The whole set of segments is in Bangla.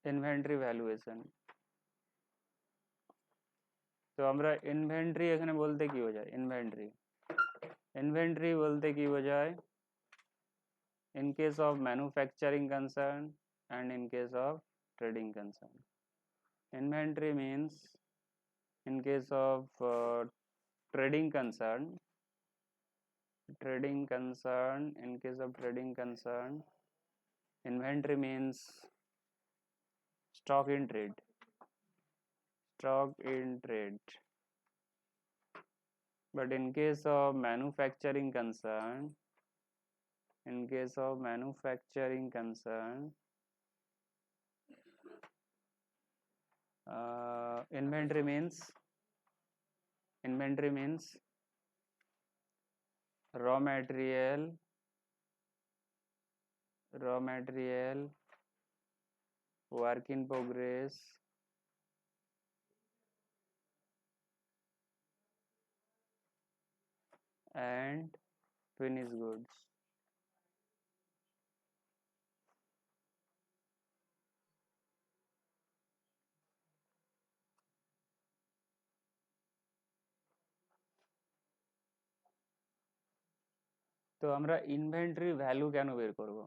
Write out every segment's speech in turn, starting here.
Inventory valuation. তো আমরা ইনভেন্টরি এখানে বলতে কি বোঝায়? ইনভেন্টরি ইনভেন্টরি বলতে কি বোঝায়? in case of manufacturing concern and in case of trading concern. Inventory means in case of trading concern, in case of trading concern, inventory means stock in trade, stock in trade. But in case of manufacturing concern, in case of manufacturing concern, inventory means raw material, work in progress, and finished goods. তো আমরা ইনভেন্টরি ভ্যালু কেন বের করব?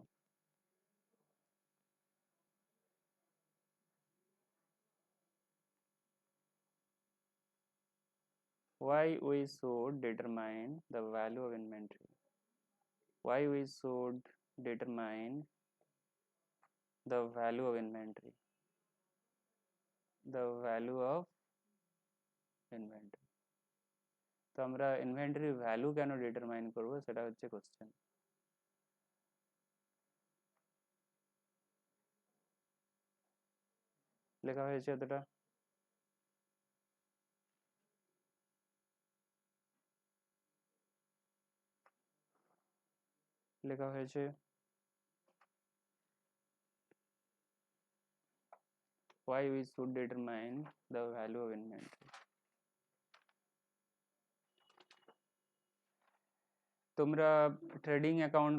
Why we should determine the value of inventory? Why we should determine the value of inventory? The value of inventory. তো আমরা ইনভেন্টরি ভ্যালু কেন ডিটারমাইন করব সেটা হচ্ছে কোশ্চেন। লেখা হয়েছে এতটা? লেখা হয়েছে why we should determine the value of inventory. তোমরা ট্রেডিং অ্যাকাউন্ট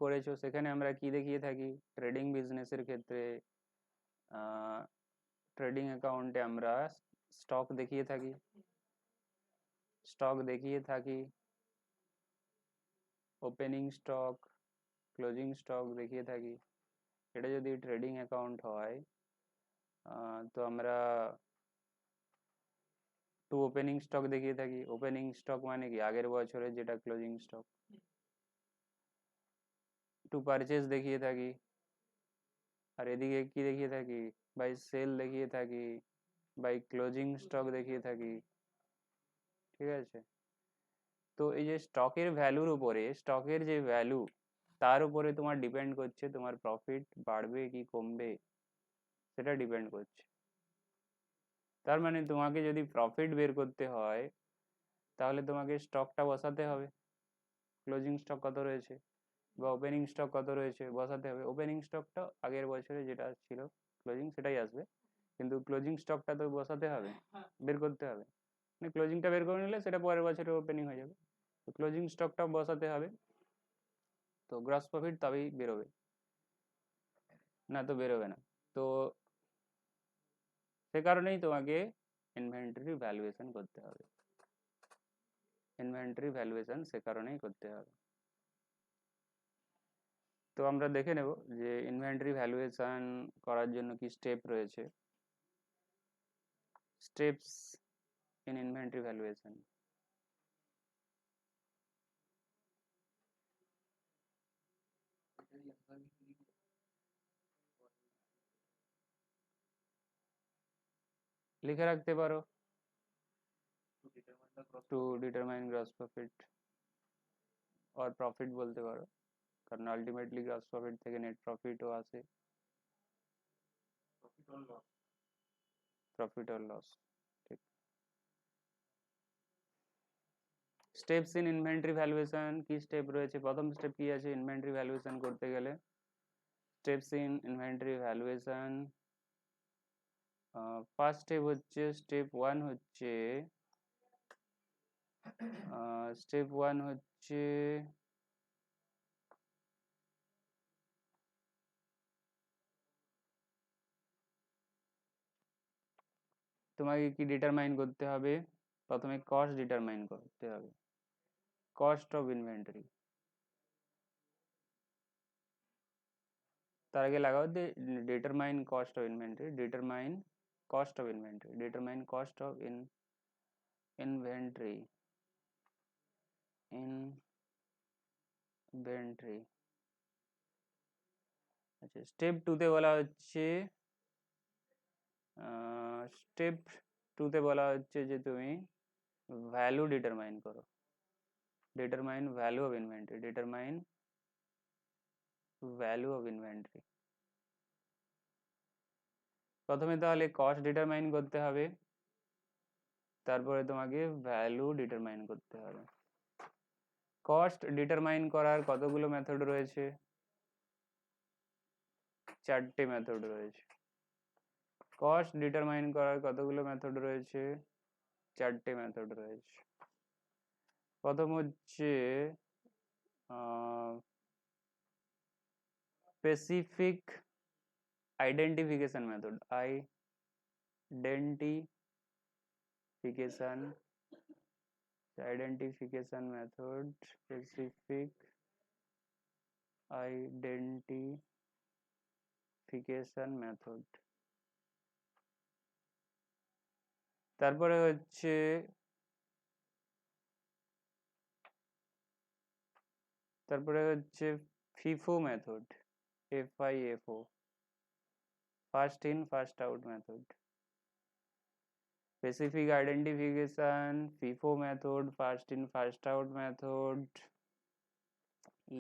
করেছো, সেখানে আমরা কি দেখিয়ে থাকি? ট্রেডিং বিজনেসের ক্ষেত্রে ট্রেডিং অ্যাকাউন্টে আমরা স্টক দেখিয়ে থাকি, ওপেনিং স্টক, ক্লোজিং স্টক দেখিয়ে থাকি। এটা যদি ট্রেডিং অ্যাকাউন্ট হয় তো আমরা টু ওপেনিং স্টক দেখিয়ে থাকি। ওপেনিং স্টক মানে কি? আগের বছরে যেটা ক্লোজিং স্টক। টু পারচেজ দেখিয়ে থাকি, আর এদিকে কি দেখিয়ে থাকি? বাই সেল দেখিয়ে থাকি, বাই ক্লোজিং স্টক দেখিয়ে থাকি। ঠিক আছে? তো এই যে স্টকের ভ্যালুর উপরে, স্টকের যে ভ্যালু তার উপরে তোমার ডিপেন্ড করছে তোমার প্রফিট বাড়বে কি কমবে, সেটা ডিপেন্ড করছে। তার মানে তোমাকে যদি প্রফিট বের করতে হয় তাহলে তোমাকে স্টকটা বসাতে হবে, ক্লোজিং স্টক কত রয়েছে বা ওপেনিং স্টক কত রয়েছে বসাতে হবে। ওপেনিং স্টকটা আগের বছরে যেটা ছিল ক্লোজিং সেটাই আসবে, কিন্তু ক্লোজিং স্টকটা তো বসাতে হবে, বের করতে হবে। মানে ক্লোজিংটা বের করে নিলে সেটা পরের বছরে ওপেনিং হয়ে যাবে, তো ক্লোজিং স্টকটা বসাতে হবে। তো গ্রস প্রফিট তবেই বেরোবে, না তো বেরোবে না। তো সে কারণেই তোমাকে ইনভেন্টরি ভ্যালুয়েশন করতে হবে, ইনভেন্টরি ভ্যালুয়েশন সে কারণেই করতে হবে। তো আমরা দেখে নেব যে ইনভেন্টরি ভ্যালুয়েশন করার জন্য কি স্টেপ রয়েছে। Steps in inventory valuation. লিখে রাখতে পারো, টু ডিটারমাইন গ্রস প্রফিট আর প্রফিট বলতে পারো, কারণ আলটিমেটলি গ্রস প্রফিট থেকে নেট প্রফিটও আসে, প্রফিট আর লস। ঠিক। স্টেপস ইন ইনভেন্টরি ভ্যালুয়েশন, কি স্টেপ রয়েছে? প্রথম স্টেপ কি আছে ইনভেন্টরি ভ্যালুয়েশন করতে গেলে? Steps in inventory valuation, first step হচ্ছে, স্টেপ ওয়ান হচ্ছে তোমাকে কি ডিটারমাইন করতে হবে? প্রথমে কস্ট ডিটারমাইন করতে হবে, কস্ট অফ ইনভেন্টরি। তার আগে লাগাও determine cost of inventory, determine cost of inventory, determine cost of inventory, inventory. আচ্ছা, স্টেপ টুতে বলা হচ্ছে, স্টেপ টুতে বলা হচ্ছে যে তুমি ভ্যালু ডিটারমাইন করো, determine value of inventory, determine value of inventory. প্রথমে তাহলে কস্ট ডিটারমাইন করতে হবে, তারপরে তোমাকে ভ্যালু ডিটারমাইন করতে হবে। কস্ট ডিটারমাইন করার কতগুলো মেথড রয়েছে? চারটে মেথড রয়েছে। কস্ট ডিটারমাইন করার কতগুলো মেথড রয়েছে? চারটে মেথড রয়েছে। প্রথম হচ্ছে specific identification method, identification method, specific identification method. তারপরে হচ্ছে FIFO method, FIFO, first in first out method. Specific identification, FIFO method, first in first out method,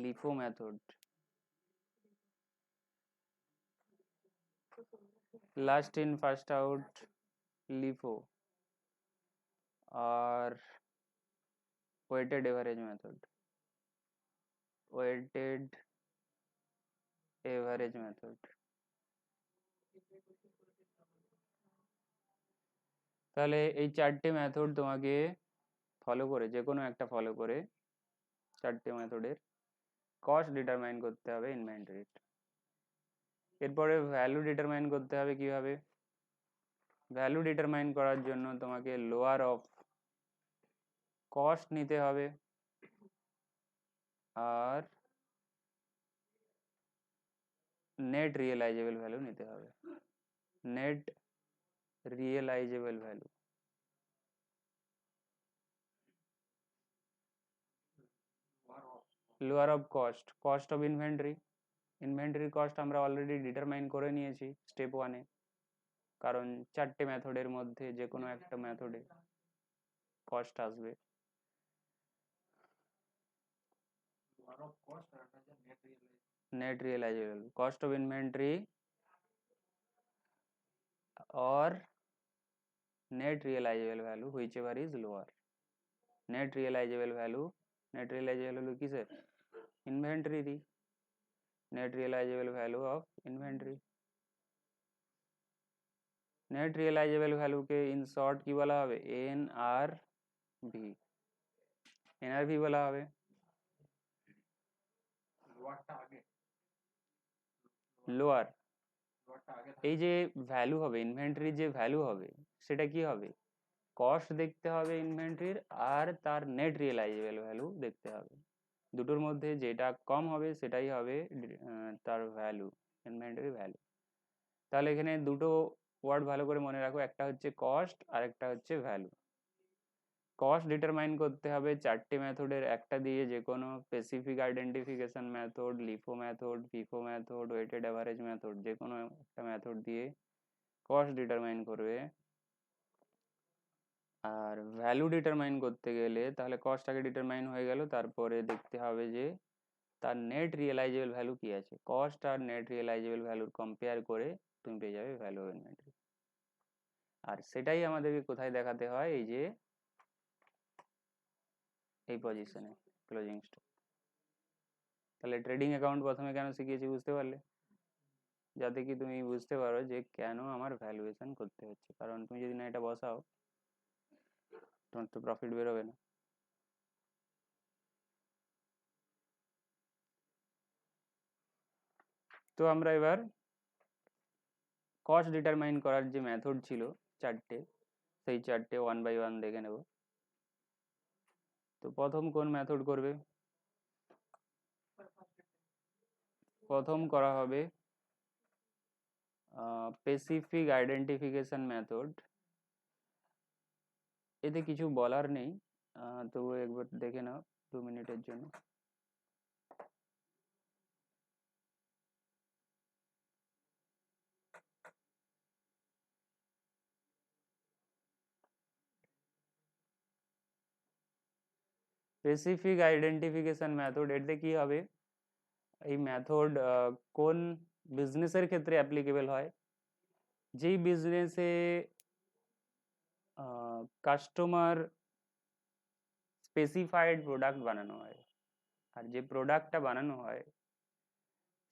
LIFO method, last in first out, LIFO, আর weighted average method, weighted average method. তাহলে এই চারটে মেথড তোমাকে ফলো করে, যে কোনো একটা ফলো করে চারটে মেথডের কস্ট ডিটারমাইন করতে হবে ইনভেন্টরির। এরপরে ভ্যালু ডিটারমাইন করতে হবে কিভাবে? ভ্যালু ডিটারমাইন করার জন্য তোমাকে লোয়ার অফ কস্ট নিতে হবে আর নেট রিয়েলাইজেবল ভ্যালু নিতে হবে, net realisable value. Lower of cost, cost of inventory, ইনভেন্টরির কস্ট আমরা অলরেডি ডিটারমাইন করে নিয়েছি স্টেপ ওয়ানে, কারণ চারটে মেথডের মধ্যে যে কোনো একটা মেথডে কস্ট আসবে। Net realisable cost of inventory और net realisable value whichever is lower. Net realisable value किसे? इन्वेंट्री थी, net realisable value of inventory. Net realisable value के इन शॉर्ट की বলা হবে NRV, NRV বলা হবে। লোয়ার, এই যে ভ্যালু হবে ইনভেন্টরির, যে ভ্যালু হবে সেটা কি হবে? কস্ট দেখতে হবে ইনভেন্টরির, আর তার নেট রিয়েলাইজেবল ভ্যালু দেখতে হবে। দুটোর মধ্যে যেটা কম হবে সেটাই হবে তার ভ্যালু, ইনভেন্টরি ভ্যালু। তাহলে এখানে দুটো ওয়ার্ড ভালো করে মনে রাখো, একটা হচ্ছে কস্ট আর একটা হচ্ছে ভ্যালু। কস্ট ডিটারমাইন করতে হবে চারটে মেথডের একটা দিয়ে, যে কোনো specific identification method, LIFO method, FIFO method, weighted average method, যে কোনো একটা মেথড দিয়ে কস্ট ডিটারমাইন করবে। আর ভ্যালু ডিটারমাইন করতে গেলে তাহলে কস্ট আগে ডিটারমাইন হয়ে গেল, তারপরে দেখতে হবে যে তার নেট রিয়েলাইজেবল ভ্যালু কি আছে। কস্ট আর নেট রিয়েলাইজেবল ভ্যালুর কম্পেয়ার করে তুমি পেয়ে যাবে ভ্যালু অফ ইনভেন্টরি। আর সেটাই আমাদেরকে কোথায় দেখাতে হয়? এই যে এই পজিশনে, ক্লোজিং স্টক। তাহলে ট্রেডিং অ্যাকাউন্ট প্রথমে কেন শিখিয়েছি বুঝতে পারলে? যাতে কি তুমি বুঝতে পারো যে কেন আমার ভ্যালুয়েশন করতে হচ্ছে, কারণ তুমি যদি না এটা বসাও তোমার তো প্রফিট বেরোবে না। তো আমরা এবার কস্ট ডিটারমাইন করার যে মেথড ছিল চারটে, সেই চারটে ওয়ান বাই ওয়ান দেখে নেব। তো প্রথম কোন মেথড করবে? প্রথম করা হবে স্পেসিফিক আইডেন্টিফিকেশন মেথড। এতে কিছু বলার নেই, তবু একবার দেখে নাও 2 মিনিটের জন্য। স্পেসিফিক আইডেন্টিফিকেশন মেথড, এতে কি হবে, এই মেথড কোন বিজনেসের ক্ষেত্রে অ্যাপ্লিকেবল হয়? যেই বিজনেসে কাস্টমার স্পেসিফাইড প্রোডাক্ট বানানো হয়, আর যে প্রোডাক্টটা বানানো হয়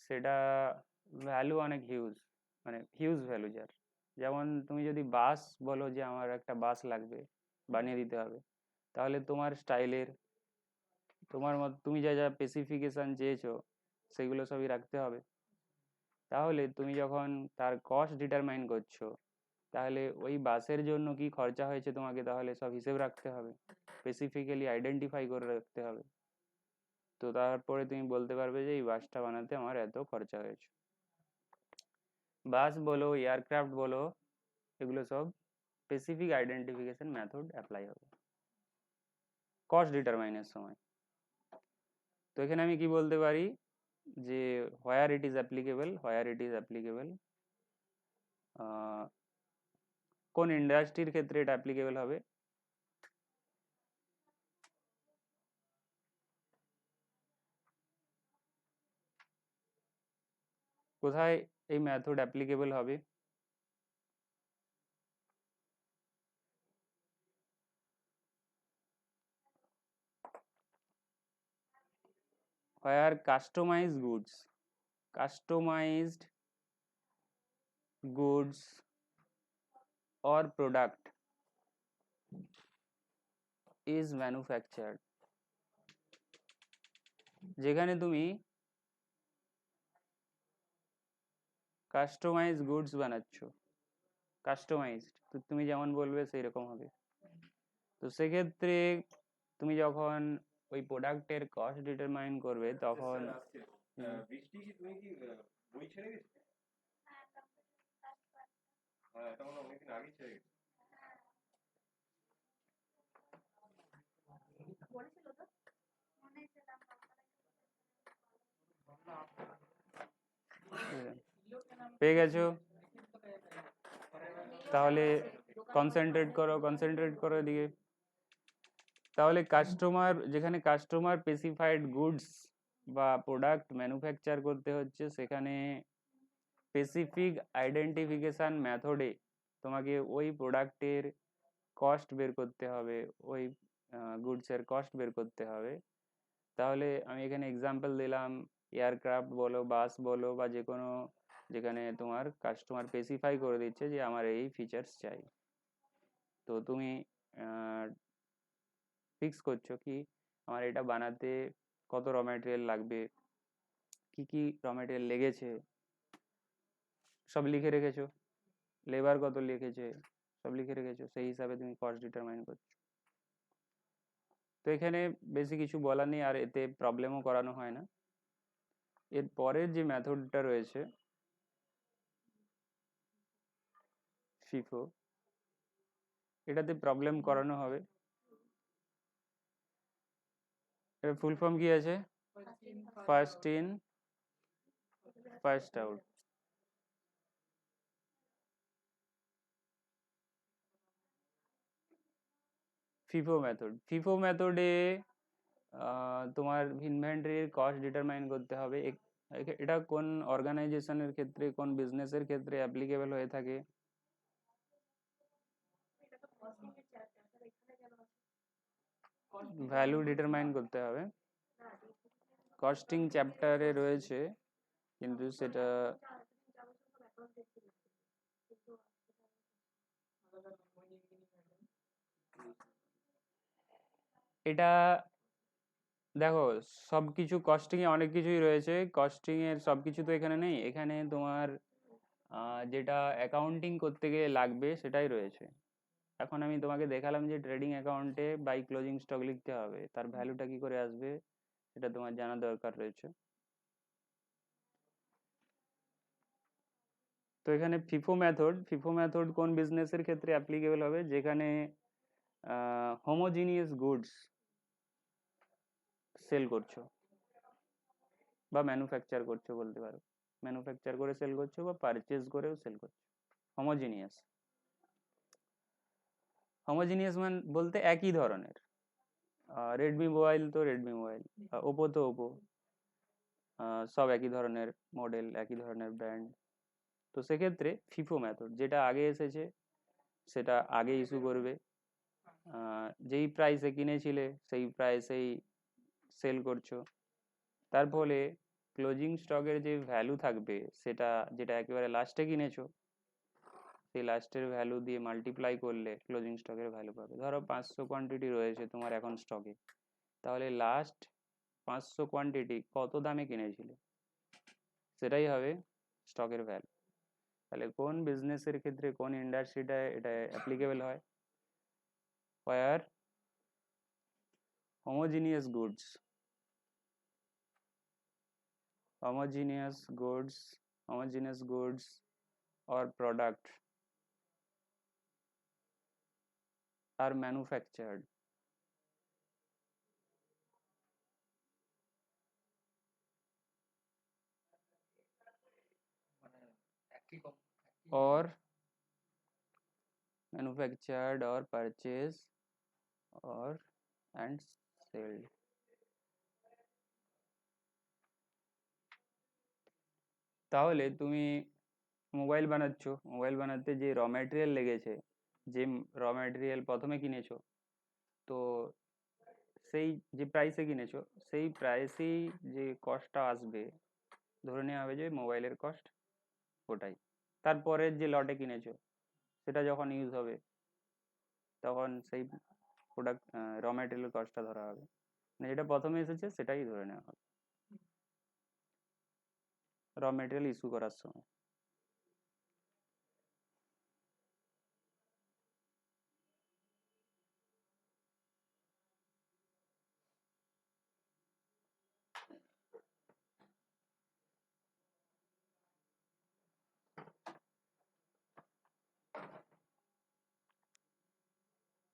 সেটা ভ্যালু অনেক হিউজ, মানে হিউজ ভ্যালু যার। যেমন তুমি যদি বাস বলো যে আমার একটা বাস লাগবে, বানিয়ে দিতে হবে, তাহলে তোমার স্টাইলের, তোমার মত তুমি যা যা স্পেসিফিকেশন চেয়েছো সেগুলো সবই রাখতে হবে। তাহলে তুমি যখন তার কস্ট ডিটারমাইন করছো, তাহলে ওই বাসের জন্য কি খরচা হয়েছে তোমাকে তাহলে সব হিসেব রাখতে হবে, স্পেসিফিক্যালি আইডেন্টিফাই করে রাখতে হবে। তো তারপরে তুমি বলতে পারবে যে এই বাসটা বানাতে আমার এত খরচা হয়েছে। বাস বলো, এয়ারক্রাফট বলো, এগুলো সব স্পেসিফিক আইডেন্টিফিকেশন মেথড অ্যাপ্লাই হবে কস্ট ডিটারমাইনের সময়। তো এখানে আমি কি বলতে পারি যে হোয়ার ইট ইজ অ্যাপ্লিকেবল, কোন ইন্ডাস্ট্রির ক্ষেত্রে এটা অ্যাপ্লিকেবল হবে? কোথায় এই মেথড অ্যাপ্লিকেবল হবে? where customized goods or product is manufactured, যেখানে তুমি কাস্টমাইজ গুডস বানাচ্ছ, কাস্টমাইজড, তো তুমি যেমন বলবে সেই রকম হবে। তো সেক্ষেত্রে তুমি যখন ওই প্রোডাক্টের কস্ট ডিটারমাইন করবে তখন বৃষ্টি কি তুমি কি বই ছেড়ে গেছে? হ্যাঁ তখন অনেকদিন আগে ছেড়ে গেছে। পেয়ে গেছো? তাহলে কনসেন্ট্রেট করো এদিকে। তাহলে কাস্টমার, যেখানে কাস্টমার স্পেসিফাইড গুডস বা প্রোডাক্ট ম্যানুফ্যাকচার করতে হচ্ছে, সেখানে স্পেসিফিক আইডেন্টিফিকেশান মেথডে তোমাকে ওই প্রোডাক্টের কস্ট বের করতে হবে, ওই গুডসের কস্ট বের করতে হবে। তাহলে আমি এখানে এক্সাম্পল দিলাম, এয়ারক্রাফট বলো, বাস বলো, বা যে কোনো, যেখানে তোমার কাস্টমার স্পেসিফাই করে দিচ্ছে যে আমার এই ফিচার্স চাই। তো তুমি ফিক্স করছো কি আমার এটা বানাতে কত র ম্যাটেরিয়াল লাগবে, কি কি র ম্যাটেরিয়াল লেগেছে সব লিখে রেখেছো, লেবার কত লিখেছে সব লিখে রেখেছো, সেই হিসাবে তুমি কস্ট ডিটারমাইন করছো। তো এখানে বেশি কিছু বলার নেই, আর এতে প্রবলেমও করানো হয় না। এর পরের যে মেথডটা রয়েছে ফিফো, এটাতে প্রবলেম করানো হবে। এর ফুল ফর্ম কি আছে? First in first out. FIFO মেথডে তোমার ইনভেন্টরির কস্ট ডিটারমাইন করতে হবে। এটা কোন অর্গানাইজেশনের ক্ষেত্রে, কোন বিজনেসের ক্ষেত্রে অ্যাপ্লিকেবল হয়ে থাকে? ভ্যালু ডিটারমাইন করতে হবে, কস্টিং চ্যাপ্টারে রয়েছে, কিন্তু সেটা এটা দেখো সব কিছু কস্টিংয়ে অনেক কিছুই রয়েছে, কস্টিংয়ের সব কিছু তো এখানে নেই, এখানে তোমার যেটা অ্যাকাউন্টিং করতে গিয়ে লাগবে সেটাই রয়েছে। এখন আমি তোমাকে দেখালাম যে ট্রেডিং অ্যাকাউন্টে বাই ক্লোজিং স্টক লিখতে হবে, তার ভ্যালুটা কি করে আসবে এটা তোমার জানা দরকার রয়েছে। তো এখানে ফিফো মেথড কোন বিজনেসের ক্ষেত্রে অ্যাপ্লিকেবল হবে, যেখানে হোমোজিনিয়াস গুডস সেল করছো বা ম্যানুফ্যাকচার করছো বলতে পারো, ম্যানুফ্যাকচার করে সেল করছো বা পারচেজ করেও সেল করছো। হোমোজিনিয়াস, হোমোজিনিয়াস মানে বলতে একই ধরনের। রেডমি মোবাইল তো রেডমি মোবাইল, ওপো তো ওপো, সব একই ধরনের মডেল, একই ধরনের ব্র্যান্ড। তো সেক্ষেত্রে ফিফো মেথড যেটা আগে এসেছে সেটা আগে ইস্যু করবে, যেই প্রাইসে কিনেছিলে সেই প্রাইসেই সেল করছো। তার ফলে ক্লোজিং স্টকের যে ভ্যালু থাকবে সেটা, যেটা একেবারে লাস্টে কিনেছো সেই লাস্টের ভ্যালু দিয়ে মাল্টিপ্লাই করলে ক্লোজিং স্টকের ভ্যালু পাবে। ধরো 500 কোয়ান্টিটি রয়েছে তোমার এখন স্টকে, তাহলে লাস্ট 500 কোয়ান্টিটি কত দামে কিনেছিলে সেটাই হবে স্টকের ভ্যালু। তাহলে কোন বিজনেসের ক্ষেত্রে, কোন ইন্ডাস্ট্রিটায় এটা অ্যাপ্লিকেবল হয়, where homogeneous goods homogeneous goods homogeneous goods or product are manufactured or purchased or and sold। তাহলে তুমি মোবাইল বানাচ্ছ, মোবাইল বানাতে যে র ম্যাটেরিয়াল লেগেছে, যে র ম্যাটেরিয়াল প্রথমে কিনেছো, তো সেই যে প্রাইসে কিনেছো সেই প্রাইসেই যে কস্টটা আসবে, ধরে নেওয়া হবে যে মোবাইলের কস্ট ওটাই। তারপরের যে লটে কিনেছো সেটা যখন ইউজ হবে তখন সেই প্রোডাক্ট র ম্যাটেরিয়াল কস্টটা ধরা হবে, মানে যেটা প্রথমে এসেছে সেটাই ধরে নেওয়া হবে র ম্যাটেরিয়াল ইস্যু করার সময়।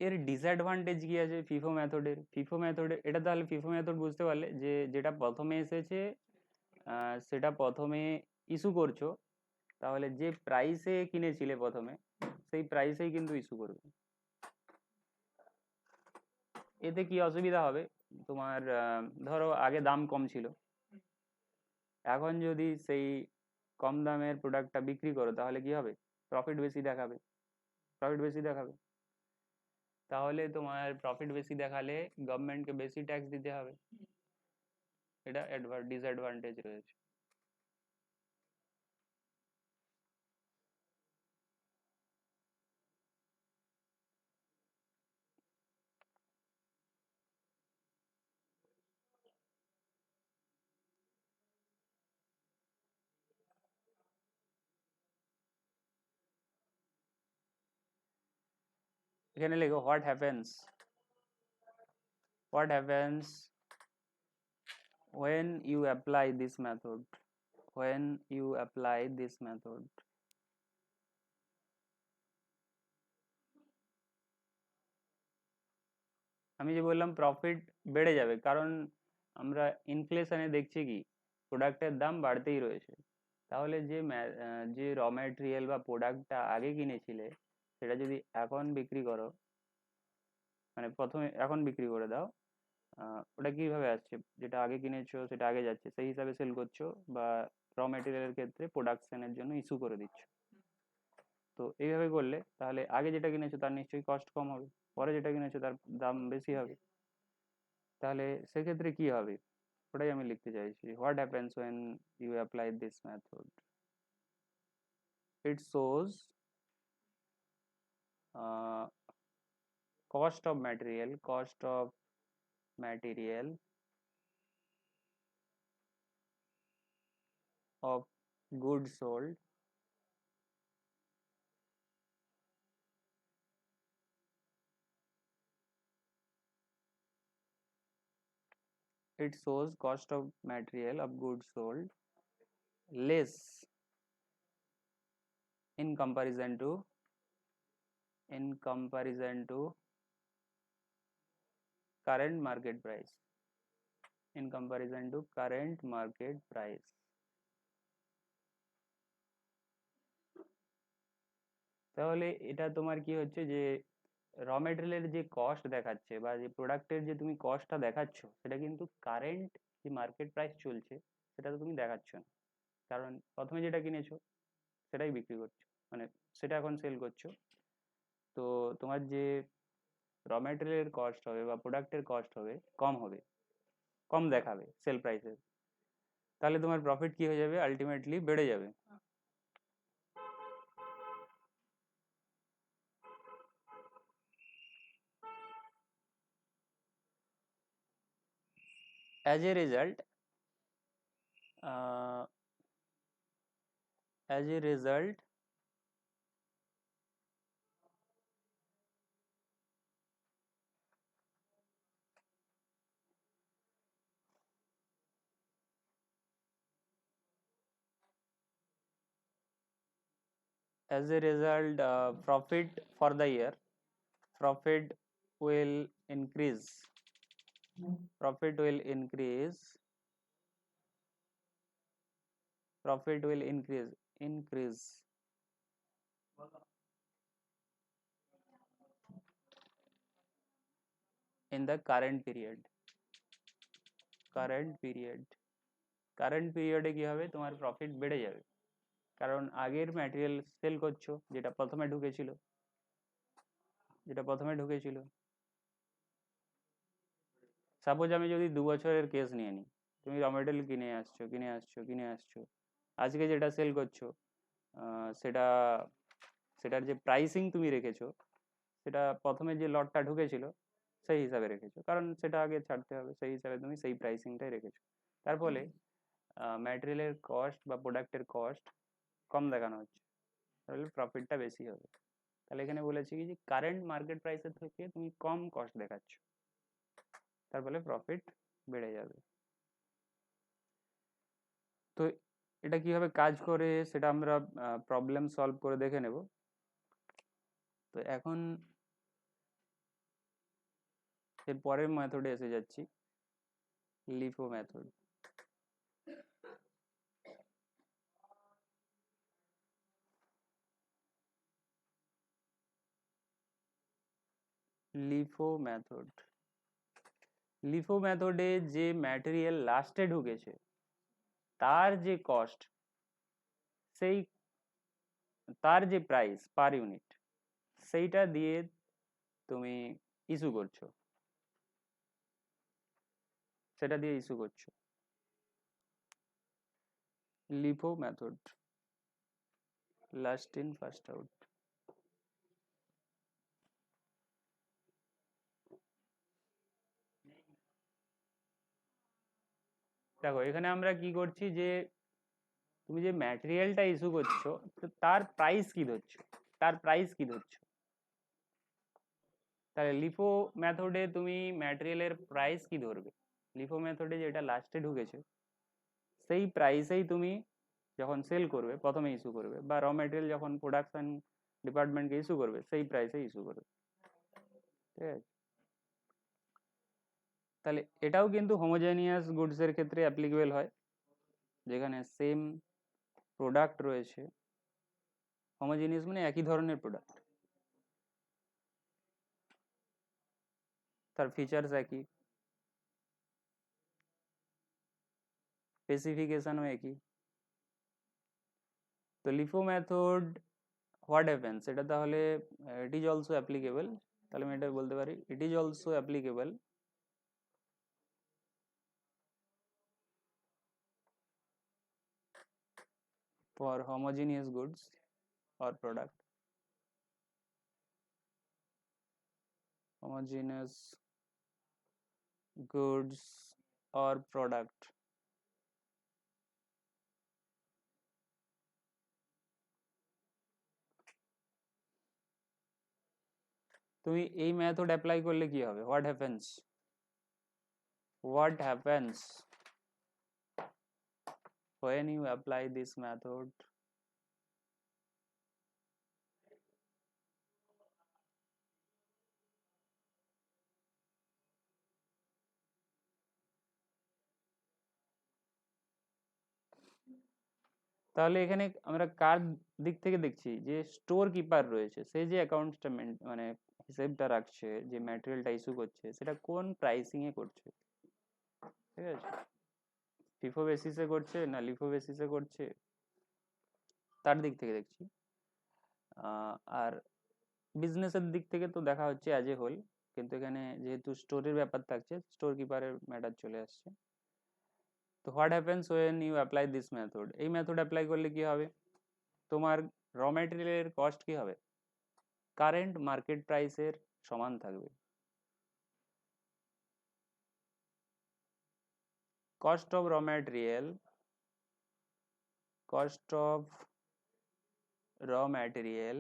এর ডিসঅ্যাডভান্টেজ কি আছে ফিফো মেথডের এটা, তাহলে ফিফো মেথড বুঝতে পারলে যে যেটা প্রথমে এসেছে সেটা প্রথমে ইস্যু করছো, তাহলে যে প্রাইসে কিনেছিলে প্রথমে সেই প্রাইসেই কিন্তু ইস্যু করবে। এতে কি অসুবিধা হবে, তোমার ধরো আগে দাম কম ছিল, এখন যদি সেই কম দামের প্রোডাক্টটা বিক্রি করো তাহলে কি হবে, প্রফিট বেশি দেখাবে, প্রফিট বেশি দেখাবে। তাহলে তোমার প্রফিট বেশি দেখালে গভর্নমেন্টকে বেশি ট্যাক্স দিতে হবে, এটা ডিসঅ্যাডভান্টেজ রয়েছে। এখানে লেখো what happens when you apply this method, when you apply this method। আমি যে বললাম প্রফিট বেড়ে যাবে, কারণ আমরা ইনফ্লেশনে দেখছি কি প্রোডাক্টের দাম বাড়তেই রয়েছে। তাহলে যে র ম্যাটেরিয়াল বা প্রোডাক্টটা আগে কিনেছিলে সেটা যদি এখন বিক্রি করো, মানে প্রথমে এখন বিক্রি করে দাও, ওটা কিভাবে আসছে, যেটা আগে কিনেছো সেটা আগে যাচ্ছে সেই হিসাবে সেল করছো, বা র ম্যাটেরিয়ালের ক্ষেত্রে প্রোডাকশনের জন্য ইস্যু করে দিচ্ছ। তো এইভাবে করলে তাহলে আগে যেটা কিনেছো তার নিশ্চয়ই কস্ট কম হবে, পরে যেটা কিনেছো তার দাম বেশি হবে। তাহলে সেক্ষেত্রে কি হবে ওটাই আমি লিখতে চাইছি, what happens when you apply this method. It shows cost of material of goods sold it shows cost of material of goods sold less in comparison to current market price, in comparison to current market price. তাহলে এটা তোমার কি হচ্ছে যে র মেটেরিয়ালের যে কস্ট দেখাচ্ছে বা যে প্রোডাক্টের যে তুমি কস্টটা দেখাচ্ছ সেটা কিন্তু কারেন্ট যে মার্কেট প্রাইস চলছে সেটা তো তুমি দেখাচ্ছ না, কারণ প্রথমে যেটা কিনেছো সেটাই বিক্রি করছো, মানে সেটা এখন সেল করছো। তো তোমার যে র মেটেরিয়ালের কস্ট হবে বা প্রোডাক্টের কস্ট হবে কম দেখাবে সেল প্রাইসে, তাহলে তোমার প্রফিট কি হয়ে যাবে, আলটিমেটলি বেড়ে যাবে। as a result uh, as a result profit for the year, profit will increase, profit will increase, profit will increase in the current period, current period, current period কি হবে, তোমার প্রফিট বেড়ে যাবে, কারণ আগের ম্যাটেরিয়াল সেল করছো যেটা প্রথমে ঢুকেছিল। সাপোজ আমি যদি 2 বছরের কেস নিয়ে নিই, তুমি র মেটেরিয়াল কিনে আসছো, আজকে যেটা সেল করছো সেটা সেটার যে প্রাইসিং তুমি রেখেছো সেটা প্রথমে যে লটটা ঢুকেছিল সেই হিসাবে রেখেছো, কারণ সেটা আগে ছাড়তে হবে, সেই হিসাবে তুমি সেই প্রাইসিংটাই রেখেছো। তার ফলে ম্যাটেরিয়ালের কস্ট বা প্রোডাক্টের কস্ট কম দেখানো হচ্ছে, তাহলে প্রফিটটা বেশি হবে। তাহলে এখানে বলেছি কি যে কারেন্ট মার্কেট প্রাইসের থেকে তুমি কম কস্ট দেখাচ্ছ, তার ফলে প্রফিট বেড়ে যাবে। তো এটা কিভাবে কাজ করে সেটা আমরা প্রবলেম সলভ করে দেখে নেব। তো এখন এর পরের মেথডে এসে যাচ্ছি, LIFO method. LIFO method, LIFO মেথডে যে ম্যাটেরিয়াল লাস্টে ঢুকেছে তার যে কস্ট, সেই তার যে প্রাইস পার ইউনিট সেইটা দিয়ে তুমি ইস্যু করছো, সেটা দিয়ে ইস্যু করছো। LIFO method, last in first out. দেখো এখানে আমরা কি করছি যে তুমি যে ম্যাটেরিয়ালটা ইস্যু করছো তো তার প্রাইস কি ধরছো, তাহলে লিফো মেথডে তুমি ম্যাটেরিয়ালের প্রাইস কি ধরবে, লিফো মেথডে যেটা লাস্টে ঢুকেছে সেই প্রাইসেই তুমি যখন সেল করবে প্রথমে ইস্যু করবে, বা র ম্যাটেরিয়াল যখন প্রোডাকশন ডিপার্টমেন্টকে ইস্যু করবে সেই প্রাইসে ইস্যু করবে, ঠিক আছে। তাহলে এটাও কিন্তু হোমোজেনিয়াস গুডসের ক্ষেত্রে অ্যাপ্লিকেবল হয়, যেখানে সেম প্রোডাক্ট রয়েছে, হোমোজেনিয়াস মানে একই ধরনের প্রোডাক্ট, তার ফিচার্স একই, স্পেসিফিকেশনও একই। তো লিফো মেথড হোয়াট হ্যাপেন্স, এটা তাহলে ইট ইজ অলসো অ্যাপ্লিকেবল, তাহলে আমি এটা বলতে পারি it is also applicable for homogeneous goods or product, homogeneous goods or product। তুমি এই মেথড অ্যাপ্লাই করলে কি হবে, what happens, what happens when you apply this method? তাহলে এখানে আমরা কার দিক থেকে দেখছি, যে স্টোর কিপার রয়েছে, সে যে অ্যাকাউন্টসটা মানে হিসেবটা রাখছে, যে ম্যাটেরিয়ালটা ইস্যু করছে, সেটা কোন প্রাইসিং এ করছে, ঠিক আছে? ফিফো বেসিসে করছে না লিফো বেসিসে করছে, তার দিক থেকে দেখছি। আর বিজনেসের দিক থেকে তো দেখা হচ্ছে অ্যাজ এ হোল, কিন্তু এখানে যেহেতু স্টোরের ব্যাপার থাকছে, স্টোর কিপারের ম্যাটার চলে আসছে। তো what happens when you apply this method? এই মেথড অ্যাপ্লাই করলে কি হবে, তোমার র ম্যাটেরিয়ালের কস্ট কি হবে, কারেন্ট মার্কেট প্রাইসের সমান থাকবে। cost of raw material cost of raw material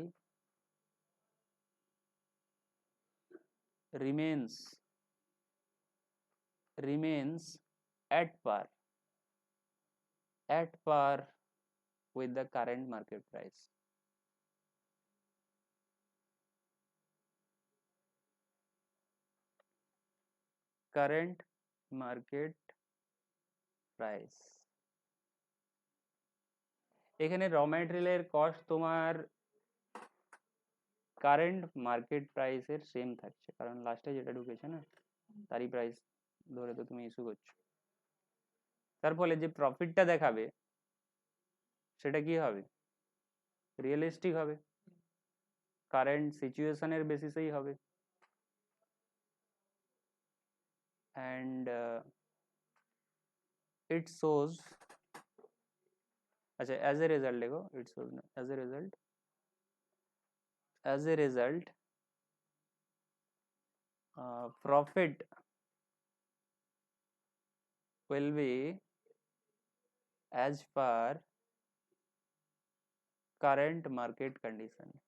remains at par with the current market price. Current market price, এখানে র ম্যাটেরিয়ালের কস্ট তোমার কারেন্ট মার্কেট প্রাইসের সেম থাকছে, কারণ লাস্টে যেটা ঢুকেছে না তারই প্রাইস ধরে তো তুমি ইস্যু করছো। তার ফলে যে প্রফিটটা দেখাবে সেটা কি হবে, রিয়েলিস্টিক হবে, কারেন্ট সিচুয়েশনের বেসিসেই হবে। and it shows, अच्छा as a result देखो, it shows as a result profit will be as per current market conditions.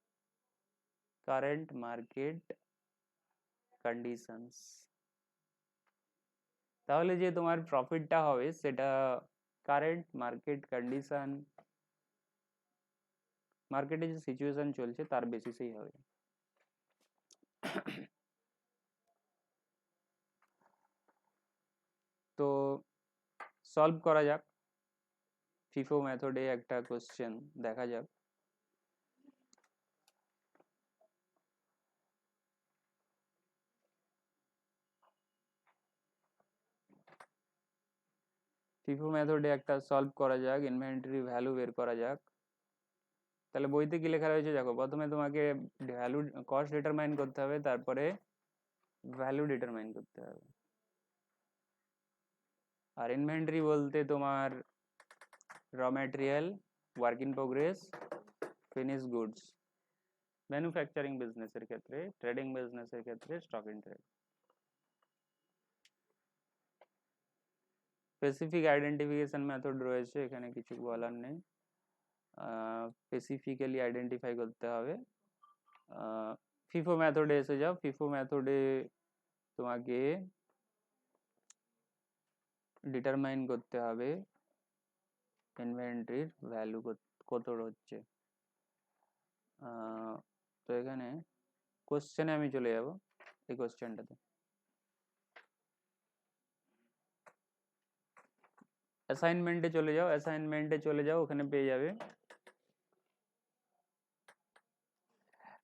তাহলে যে তোমার প্রফিটটা হবে সেটা কারেন্ট মার্কেট কন্ডিশন, মার্কেটে যে সিচুয়েশন চলছে তার বেসিসেই হবে। তো সলভ করা যাক, ফিফো মেথডে একটা কোশ্চেন দেখা যাক। ফিফো মেথডে একটা সলভ করা যাক, ইনভেন্টরি ভ্যালু বের করা যাক। তাহলে বইতে কি লেখা রয়েছে দেখো, প্রথমে তোমাকে ভ্যালু কস্ট ডিটারমাইন করতে হবে, তারপরে ভ্যালু ডিটারমাইন করতে হবে। আর ইনভেন্টরি বলতে তোমার র material, work in progress, finish goods, manufacturing বিজনেসের ক্ষেত্রে, ট্রেডিং বিজনেসের ক্ষেত্রে stock in trade. Specific identification method রয়েছে, এখানে কিছু বলার নেই, স্পেসিফিক্যালি আইডেন্টিফাই করতে হবে। ফিফো মেথডে এসে যাও, ফিফো মেথডে তোমাকে ডিটারমাইন করতে হবে ইনভেন্টরির ভ্যালু কত হচ্ছে। তো এখানে কোশ্চেনে আমি চলে যাব, এই কোশ্চেনটাতে অ্যাসাইনমেন্টে চলে যাও, ওখানে পেয়ে যাবে।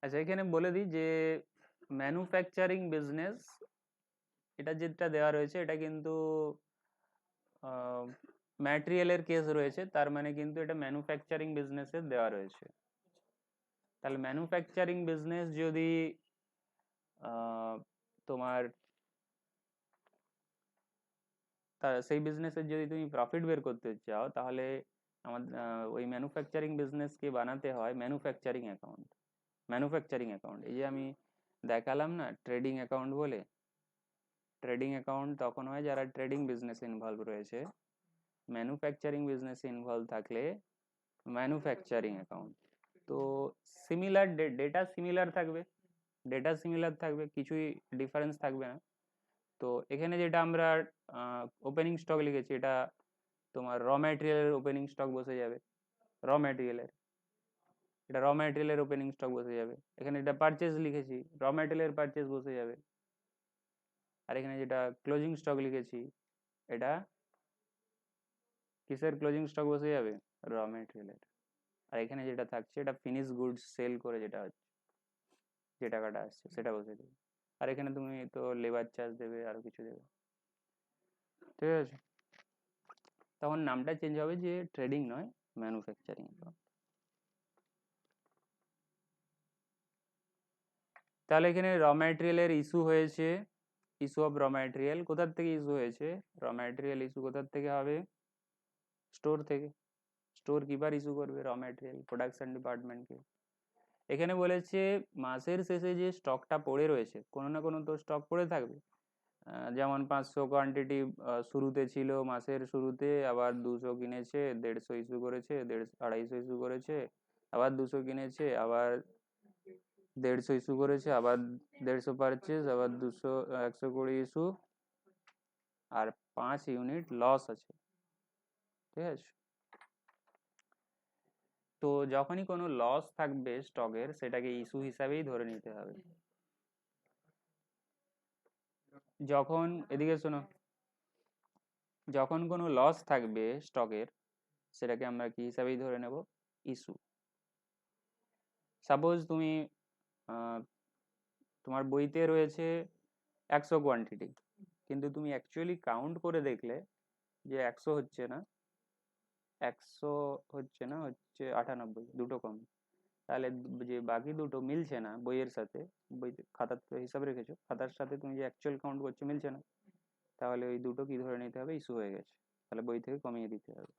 আচ্ছা এখানে বলে দিই যে ম্যানুফ্যাকচারিং বিজনেস, এটা যেটা দেওয়া রয়েছে এটা কিন্তু ম্যাটেরিয়ালের কেস রয়েছে, তার মানে কিন্তু এটা ম্যানুফ্যাকচারিং বিজনেসের দেওয়া রয়েছে। তাহলে ম্যানুফ্যাকচারিং বিজনেস যদি তোমার সেই বিজনেসের যদি তুমি প্রফিট বের করতে চাও, তাহলে আমাদের ওই ম্যানুফ্যাকচারিং বিজনেসকে বানাতে হয় ম্যানুফ্যাকচারিং অ্যাকাউন্ট। এই যে আমি দেখালাম না ট্রেডিং অ্যাকাউন্ট বলে, ট্রেডিং অ্যাকাউন্ট তখন হয় যারা ট্রেডিং বিজনেসে ইনভলভ রয়েছে, ম্যানুফ্যাকচারিং বিজনেসে ইনভলভ থাকলে ম্যানুফ্যাকচারিং অ্যাকাউন্ট। তো সিমিলার ডেটা সিমিলার থাকবে, কিছুই ডিফারেন্স থাকবে না। তো এখানে যেটা আমরা ওপেনিং স্টক লিখেছি, এটা তোমার র ম্যাটেরিয়ালের ওপেনিং স্টক বসে যাবে, র ম্যাটেরিয়ালের, এটা র ম্যাটেরিয়ালের ওপেনিং স্টক বসে যাবে। এখানে এটা পারচেজ লিখেছি, র ম্যাটেরিয়ালের পারচেজ বসে যাবে। আর এখানে যেটা ক্লোজিং স্টক লিখেছি, এটা কিসের ক্লোজিং স্টক বসে যাবে, র ম্যাটেরিয়ালের। আর এখানে যেটা থাকছে এটা ফিনিশ গুডস সেল করে যেটা হচ্ছে, যে টাকাটা আসছে সেটা বসে দেবে। আর এখানে তুমি তো লেবার চার্জ দেবে, আরো কিছু দেবে, ঠিক আছে। তখন নামটা চেঞ্জ হবে, যে ট্রেডিং নয়, ম্যানুফ্যাকচারিং। তাহলে এখানে র ম্যাটেরিয়ালের ইস্যু হয়েছে, ইস্যু অফ র ম্যাটেরিয়াল কোথার থেকে ইস্যু হয়েছে, র ম্যাটেরিয়াল ইস্যু কোথার থেকে হবে, স্টোর থেকে। স্টোর কিপার ইস্যু করবে র ম্যাটেরিয়াল প্রোডাকশন ডিপার্টমেন্টকে। এখানে বলেছে মাসের শেষে যে স্টকটা পড়ে রয়েছে, কোনো না কোনো তো স্টক পড়ে থাকবে। যেমন 500 কোয়ান্টিটি শুরুতে ছিল, মাসের শুরুতে, আবার 200 কিনেছে, 150 ইস্যু করেছে, 250 ইস্যু করেছে, আবার 200 কিনেছে, আবার 150 ইস্যু করেছে, আবার 150 পারচেজ, আবার 200 120 ইস্যু, আর 5 ইউনিট লস আছে, ঠিক আছে। তো যখনই কোনো লস থাকবে স্টকের, সেটাকে ইস্যু হিসাবেই ধরে নিতে হবে। যখন, এদিকে শোনো, যখন কোনো লস থাকবে স্টকের, সেটাকে আমরা কি হিসাবেই ধরে নেব, ইস্যু। সাপোজ তুমি তোমার বইতে রয়েছে 100 কোয়ান্টিটি, কিন্তু তুমি অ্যাকচুয়ালি কাউন্ট করে দেখলে যে 100 হচ্ছে না, 100 হচ্ছে না, হচ্ছে 98, দুটো কম। তাহলে যে বাকি দুটো মিলছে না বইয়ের সাথে, বইতে খাতার তো হিসাব রেখেছো, খাতার সাথে তুমি যে অ্যাকচুয়াল কাউন্ট করছো মিলছে না, তাহলে ওই দুটো কি ধরে নিতে হবে, ইস্যু হয়ে গেছে, তাহলে বই থেকে কমিয়ে দিতে হবে।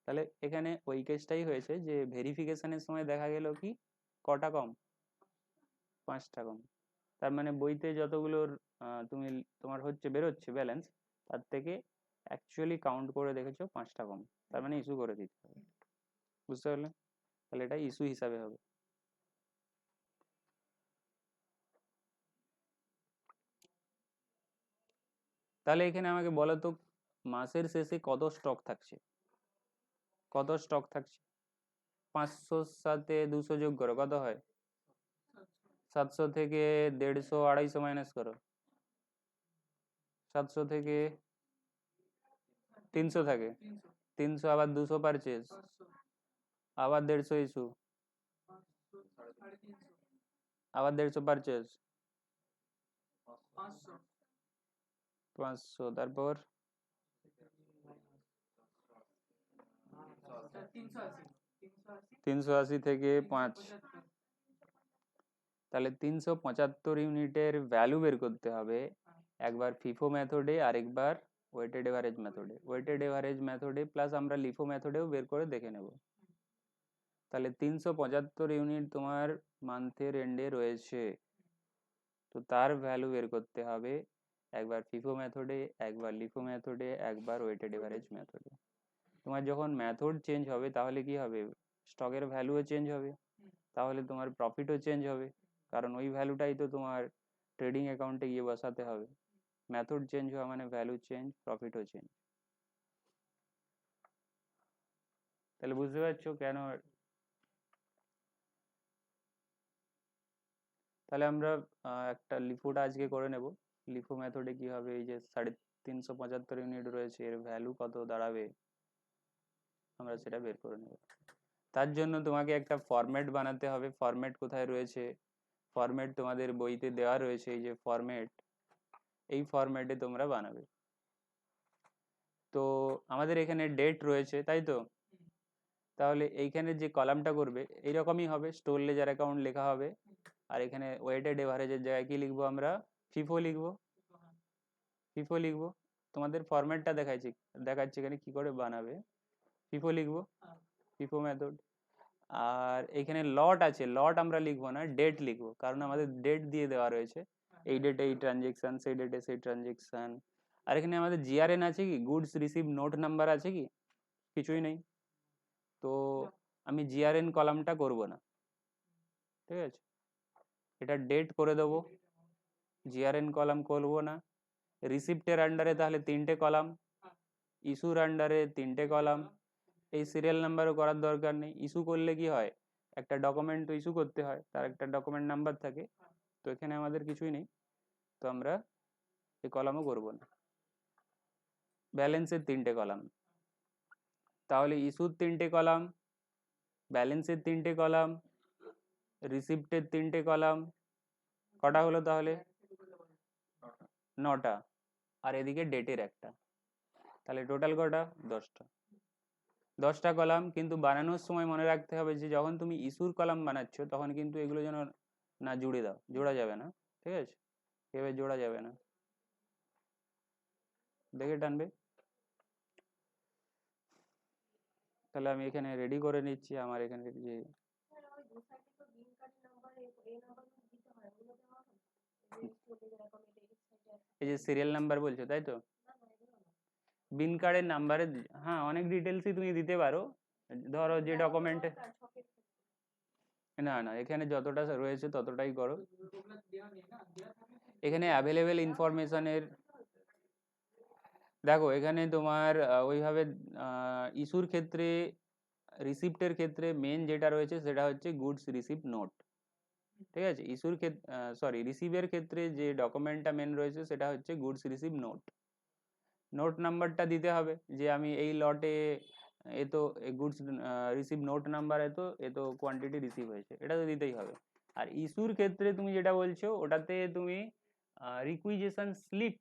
তাহলে এখানে ওই কেসটাই হয়েছে, যে ভেরিফিকেশনের সময় দেখা গেল কি কটা কম, 5টা কম। তার মানে বইতে যতগুলোর তুমি তোমার হচ্ছে বেরোচ্ছে ব্যালেন্স, তার থেকে অ্যাকচুয়ালি কাউন্ট করে দেখেছো 5টা কম, তার মানে ইস্যু করে দিতে হবে। বুঝতে পারলে? তাহলে এটা ইস্যু হিসাবে হবে। তাহলে এখানে আমাকে বলো তো, মাসের শেষে কত স্টক থাকছে, কত স্টক থাকছে, 500 সাথে 200 যোগ করো, কত হয়, 700 থেকে 150 250 মাইনাস করো, 700 থেকে 300 থাকে, 300, আবার 200 পারচেজ, আবার 150 ইস্যু, আবার 150 পারচেজ, 500, তারপর 380 থেকে 5, তাহলে 375 ইউনিটের ভ্যালু বের করতে হবে, একবার ফিফো মেথডে আর একবার ওয়েটেড এভারেজ মেথডে। ওয়েটেড এভারেজ মেথডে প্লাস আমরা লিফো মেথডেও বের করে দেখে নেব। তাহলে 375 ইউনিট তোমার মান্থের এন্ডে রয়েছে, তো তার ভ্যালু বের করতে হবে একবার ফিফো মেথডে, একবার লিফো মেথডে, একবার ওয়েটেড এভারেজ মেথডে। তোমার যখন মেথড চেঞ্জ হবে তাহলে কি হবে, স্টকের ভ্যালুও চেঞ্জ হবে, তাহলে তোমার প্রফিটও চেঞ্জ হবে, কারণ ওই ভ্যালুটাই তো তোমার ট্রেডিং অ্যাকাউন্টে গিয়ে বসাতে হবে। মেথড চেঞ্জ হওয়া মানে ভ্যালু চেঞ্জ, প্রফিটও চেঞ্জ। তাহলে বুঝতে পারছো কেন। তাহলে আমরা একটা লিফোটা আজকে করে নেব। লিফো মেথডে কি হবে, এই যে 375 ইউনিট রয়েছে, এর ভ্যালু কত দাঁড়াবে আমরা সেটা বের করে নেব। তার জন্য তোমাকে একটা ফরম্যাট বানাতে হবে। ফরম্যাট কোথায় রয়েছে, ফরম্যাট তোমাদের বইতে দেওয়া রয়েছে, এই যে ফরম্যাট, এই ফরম্যাটে তোমরা বানাবে। তো আমাদের এখানে ডেট রয়েছে, তাই তো, তাহলে এইখানে যে কলামটা করবে এইরকমই হবে, স্টোর লেজার অ্যাকাউন্ট লেখা হবে, আর এখানে ওয়েটেড এভারেজের জায়গায় কি লিখবো আমরা, ফিফো লিখবো, ফিফো লিখবো। তোমাদের ফরম্যাটটা দেখাচ্ছি এখানে কি করে বানাবে। ফিফো লিখবো, ফিফো মেথড। আর এখানে লট আছে, লট আমরা লিখবো না, ডেট লিখবো, কারণ আমাদের ডেট দিয়ে দেওয়া রয়েছে, এই ডেটে এই ট্রানজেকশন, সেই ডেটে সেই ট্রানজেকশন। আর এখানে আমাদের জিআরএন আছে কি, গুডস রিসিভ নোট নাম্বার আছে কি, কিছুই নেই, তো আমি জিআরএন কলামটা করব না, ঠিক আছে। এটা ডেট করে দেবো, জিআরএন কলাম করবো না। রিসিপ্টের আন্ডারে তাহলে 3টে কলাম, ইস্যুর আন্ডারে 3টে কলাম। এই সিরিয়াল নাম্বারও করার দরকার নেই। ইস্যু করলে কি হয়, একটা ডকুমেন্ট তো ইস্যু করতে হয়, তার একটা ডকুমেন্ট নাম্বার থাকে। তো এখানে আমাদের কিছুই নেই, তো আমরা এই কলামও করব না। ব্যালেন্সের 3টে কলাম, তাহলে ইস্যুর 3টে কলাম, ব্যালেন্সের 3টে কলাম, রিসিপ্টের 3টে কলাম, কটা হলো তাহলে? 9টা। আর এদিকে ডেটের একটা, তাহলে টোটাল কটা? 10টা। 10টা কলাম, কিন্তু বানানোর সময় মনে রাখতে হবে যে যখন তুমি ইস্যুর কলাম বানাচ্ছ তখন কিন্তু এগুলো যেন না জুড়ে দাও, জোড়া যাবে না, ঠিক আছে? এভাবে জোড়া যাবে না, দেখে টানবে। তাহলে আমি এখানে রেডি করে নিচ্ছি আমার এখানে যে এই যে সিরিয়াল নাম্বার বলছো তাই তো, বিন কার্ডের নাম্বারে, হ্যাঁ অনেক ডিটেলসই তুমি দিতে পারো। ধরো যে ডকুমেন্টে, না না এখানে যতটা রয়েছে ততটাই করো। এখানে অ্যাভেলেবেল ইনফরমেশনের, দেখো এখানে তোমার ওইভাবে ইস্যুর ক্ষেত্রে, রিসিপ্টের ক্ষেত্রে মেন যেটা রয়েছে সেটা হচ্ছে গুডস রিসিপ্ট নোট, ঠিক আছে? ইস্যুর ক্ষেত্রে, সরি রিসিভের ক্ষেত্রে যে ডকুমেন্টটা মেন রয়েছে সেটা হচ্ছে গুডস রিসিভ নোট। নোট নাম্বারটা দিতে হবে যে আমি এই লটে এ তো goods receive note number A তো কোয়ান্টিটি রিসিভ হয়েছে, এটা তো দিতেই হবে। আর ইস্যুর ক্ষেত্রে তুমি যেটা বলছো ওটাতে তুমি রিকুইজেশন স্লিপ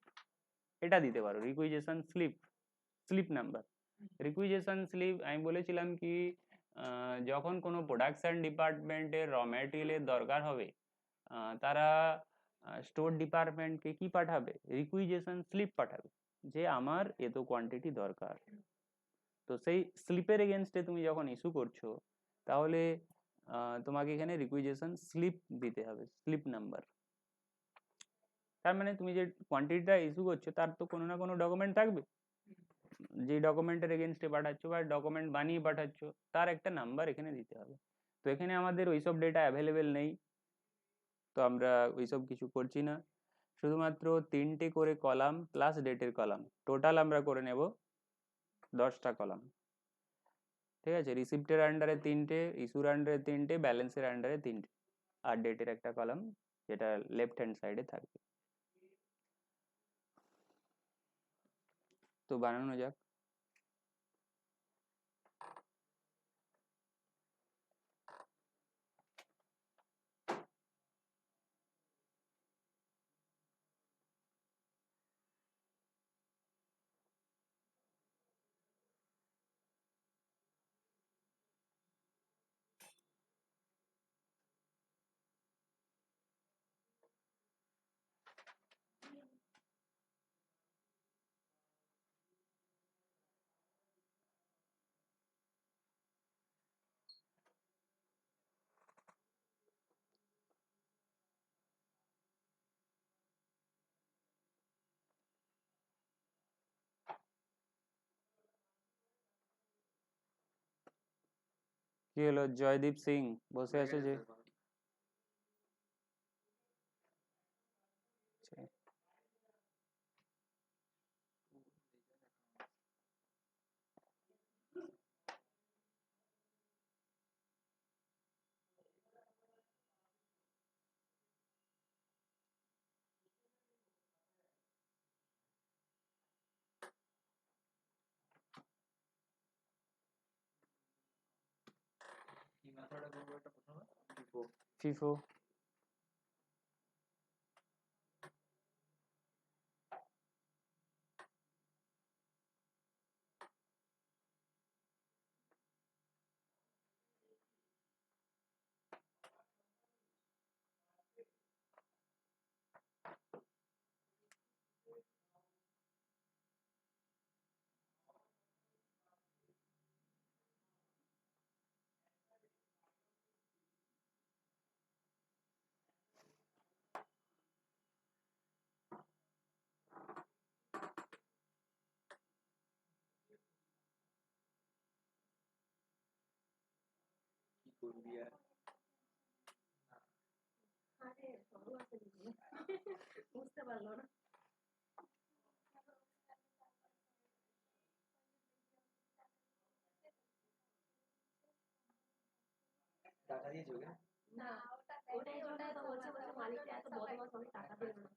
এটা দিতে পারো, requisition slip, slip number. Requisition slip আমি বলেছিলাম কি, যখন কোনো প্রোডাকশন ডিপার্টমেন্টের র ম্যাটেরিয়ালের দরকার হবে, তারা স্টোর ডিপার্টমেন্টকে কি পাঠাবে? রিকুইজেশন স্লিপ পাঠাবে যে আমার এত কোয়ান্টিটি দরকার। তো সেই স্লিপের এগেনস্টে তুমি যখন ইস্যু করছো তাহলে তোমাকে এখানে রিকুইজেশন স্লিপ দিতে হবে, স্লিপ নাম্বার। তার মানে তুমি যে কোয়ান্টিটিটা ইস্যু করছো তার তো কোনো না কোনো ডকুমেন্ট থাকবে, যে ডকুমেন্টের এগেনস্টে পাঠাচ্ছ বা ডকুমেন্ট বানিয়ে পাঠাচ্ছ তার একটা নাম্বার এখানে দিতে হবে। তো এখানে আমাদের ওইসব ডেটা অ্যাভেলেবেল নেই, তো আমরা ওইসব কিছু করছি না। শুধুমাত্র 3টে করে কলাম প্লাস ডেটের কলাম, টোটাল আমরা করে নেব 10টা কলাম, ঠিক আছে? রিসিপ্টের আন্ডারে 3টে, ইস্যুর আন্ডারে 3টে, ব্যালেন্সের আন্ডারে 3টে, আর ডেটের একটা কলাম যেটা লেফট হ্যান্ড সাইডে থাকবে। তো বানানো যাক। কি হলো জয়দীপ সিং, বসে আছো যে? ফিফো। কি করবি আর? বুঝতে পারলো না। টাকা দিয়েছো ওকে? না, ওটাই তো বলছে মালিকটা এত বদমাশ, আমি টাকা দেব না।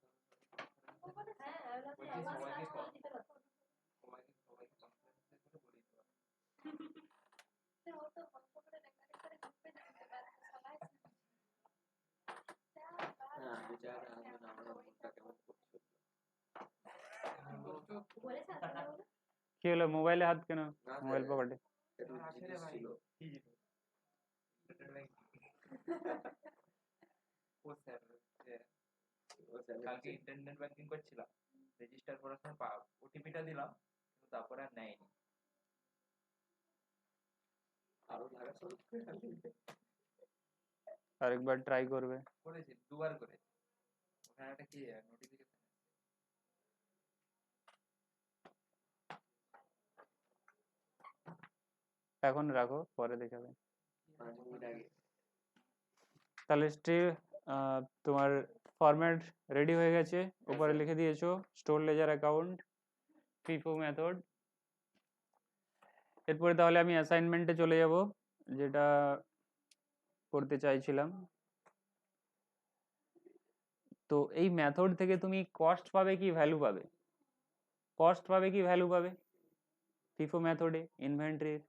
হ্যাঁ, আমি ভাবছি আমার কাজ করে দিতে পারতো। সবাইকে কনফারেন্সে করে বলে দিতে পারো। ও তো গল্প করে রেকর্ডিং করে গ্রুপে দিতে পারে সবাই। হ্যাঁ, বেচারা আমরা মনটা কেমন করছে। বলেছে আসলে বলে? কি হলো, মোবাইলে হাত কেন? না, মোবাইল পকেটে। একটু জিনিস ছিল। কি জিনিস? ও স্যার ও স্যার কালকে ইন্টারনেট ব্যাংকিং করছিলাম, রেজিস্টার করার সময় ওটিপিটা দিলাম, কিন্তু তারপরে আর নেয়নি। আরো লাগা শুরু করে আরেকবার ট্রাই করবে। করেছি, দুবার করেছি। ওখানে একটা কি নোটিফিকেশন এখন রাখো, পরে দেখাবে। 5 মিনিট আগে। তাহলে তোমার ফরম্যাট রেডি হয়ে গেছে, উপরে sir. লিখে দিয়েছো store laser account, FIFO method. এরপরে তাহলে আমি অ্যাসাইনমেন্টে চলে যাব, যেটা করতে চাইছিলাম। তো এই মেথড থেকে তুমি কস্ট পাবে কি ভ্যালু পাবে? কস্ট পাবে কি ভ্যালু পাবে? ফিফো মেথডে ইনভেন্টরির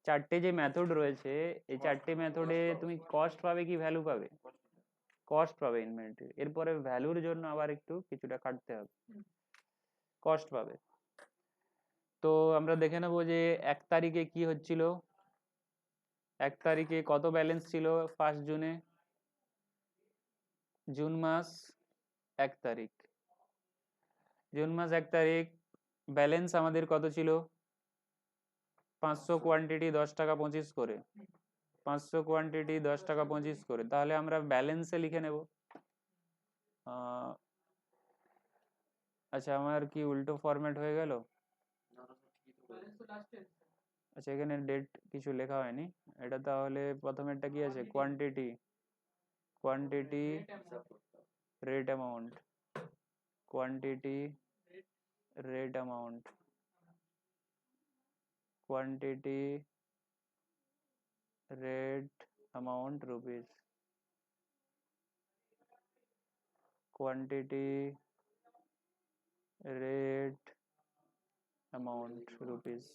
চারটে যে মেথড রয়েছে, এই চারটে মেথডে তুমি কস্ট পাবে কি ভ্যালু পাবে? কস্ট পাবে ইনভেন্টরি। এরপরে ভ্যালুর জন্য আবার একটু কিছুটা কাটতে হবে, কস্ট পাবে। তো আমরা দেখে নেবো যে 1 তারিখে কি হচ্ছিল। 1 তারিখে কত ব্যালেন্স ছিল 1 জুনে? জুন মাস 1 তারিখ, জুন মাস 1 তারিখ ব্যালেন্স আমাদের কত ছিল? 500 কোয়ান্টিটি 10 টাকা 25 করে, 500 কোয়ান্টিটি 10 টাকা 25 করে। তাহলে আমরা ব্যালেন্সে লিখে নেব। আচ্ছা, আমার কি উল্টো ফরম্যাট হয়ে গেল? আচ্ছা, এখানে ডেট কিছু লেখা হয়নি। এটা তাহলে প্রথমেরটা কি আছে? Quantity, quantity rate amount, quantity rate amount, quantity rate amount rupees, quantity rate amount rupees.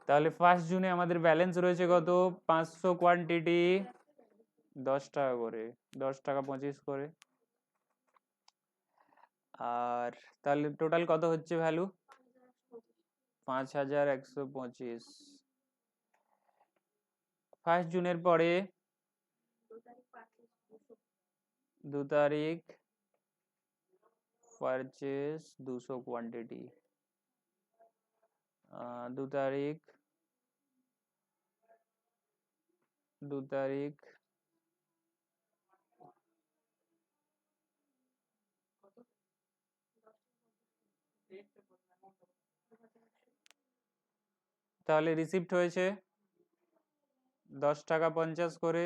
তাহলে 1 জুনে আমাদের ব্যালেন্স রয়েছে কত? 500 কোয়ান্টিটি 10 টাকা করে, 10 টাকা 25 করে। আর তাহলে টোটাল কত হচ্ছে ভ্যালু? 5125। 1 জুনের পরে 2 তারিখ পারচেস 200 কোয়ান্টিটি, 2 তারিখ, 2 তারিখ তাহলে রিসিপ্ট হয়েছে 10 টাকা 50 করে,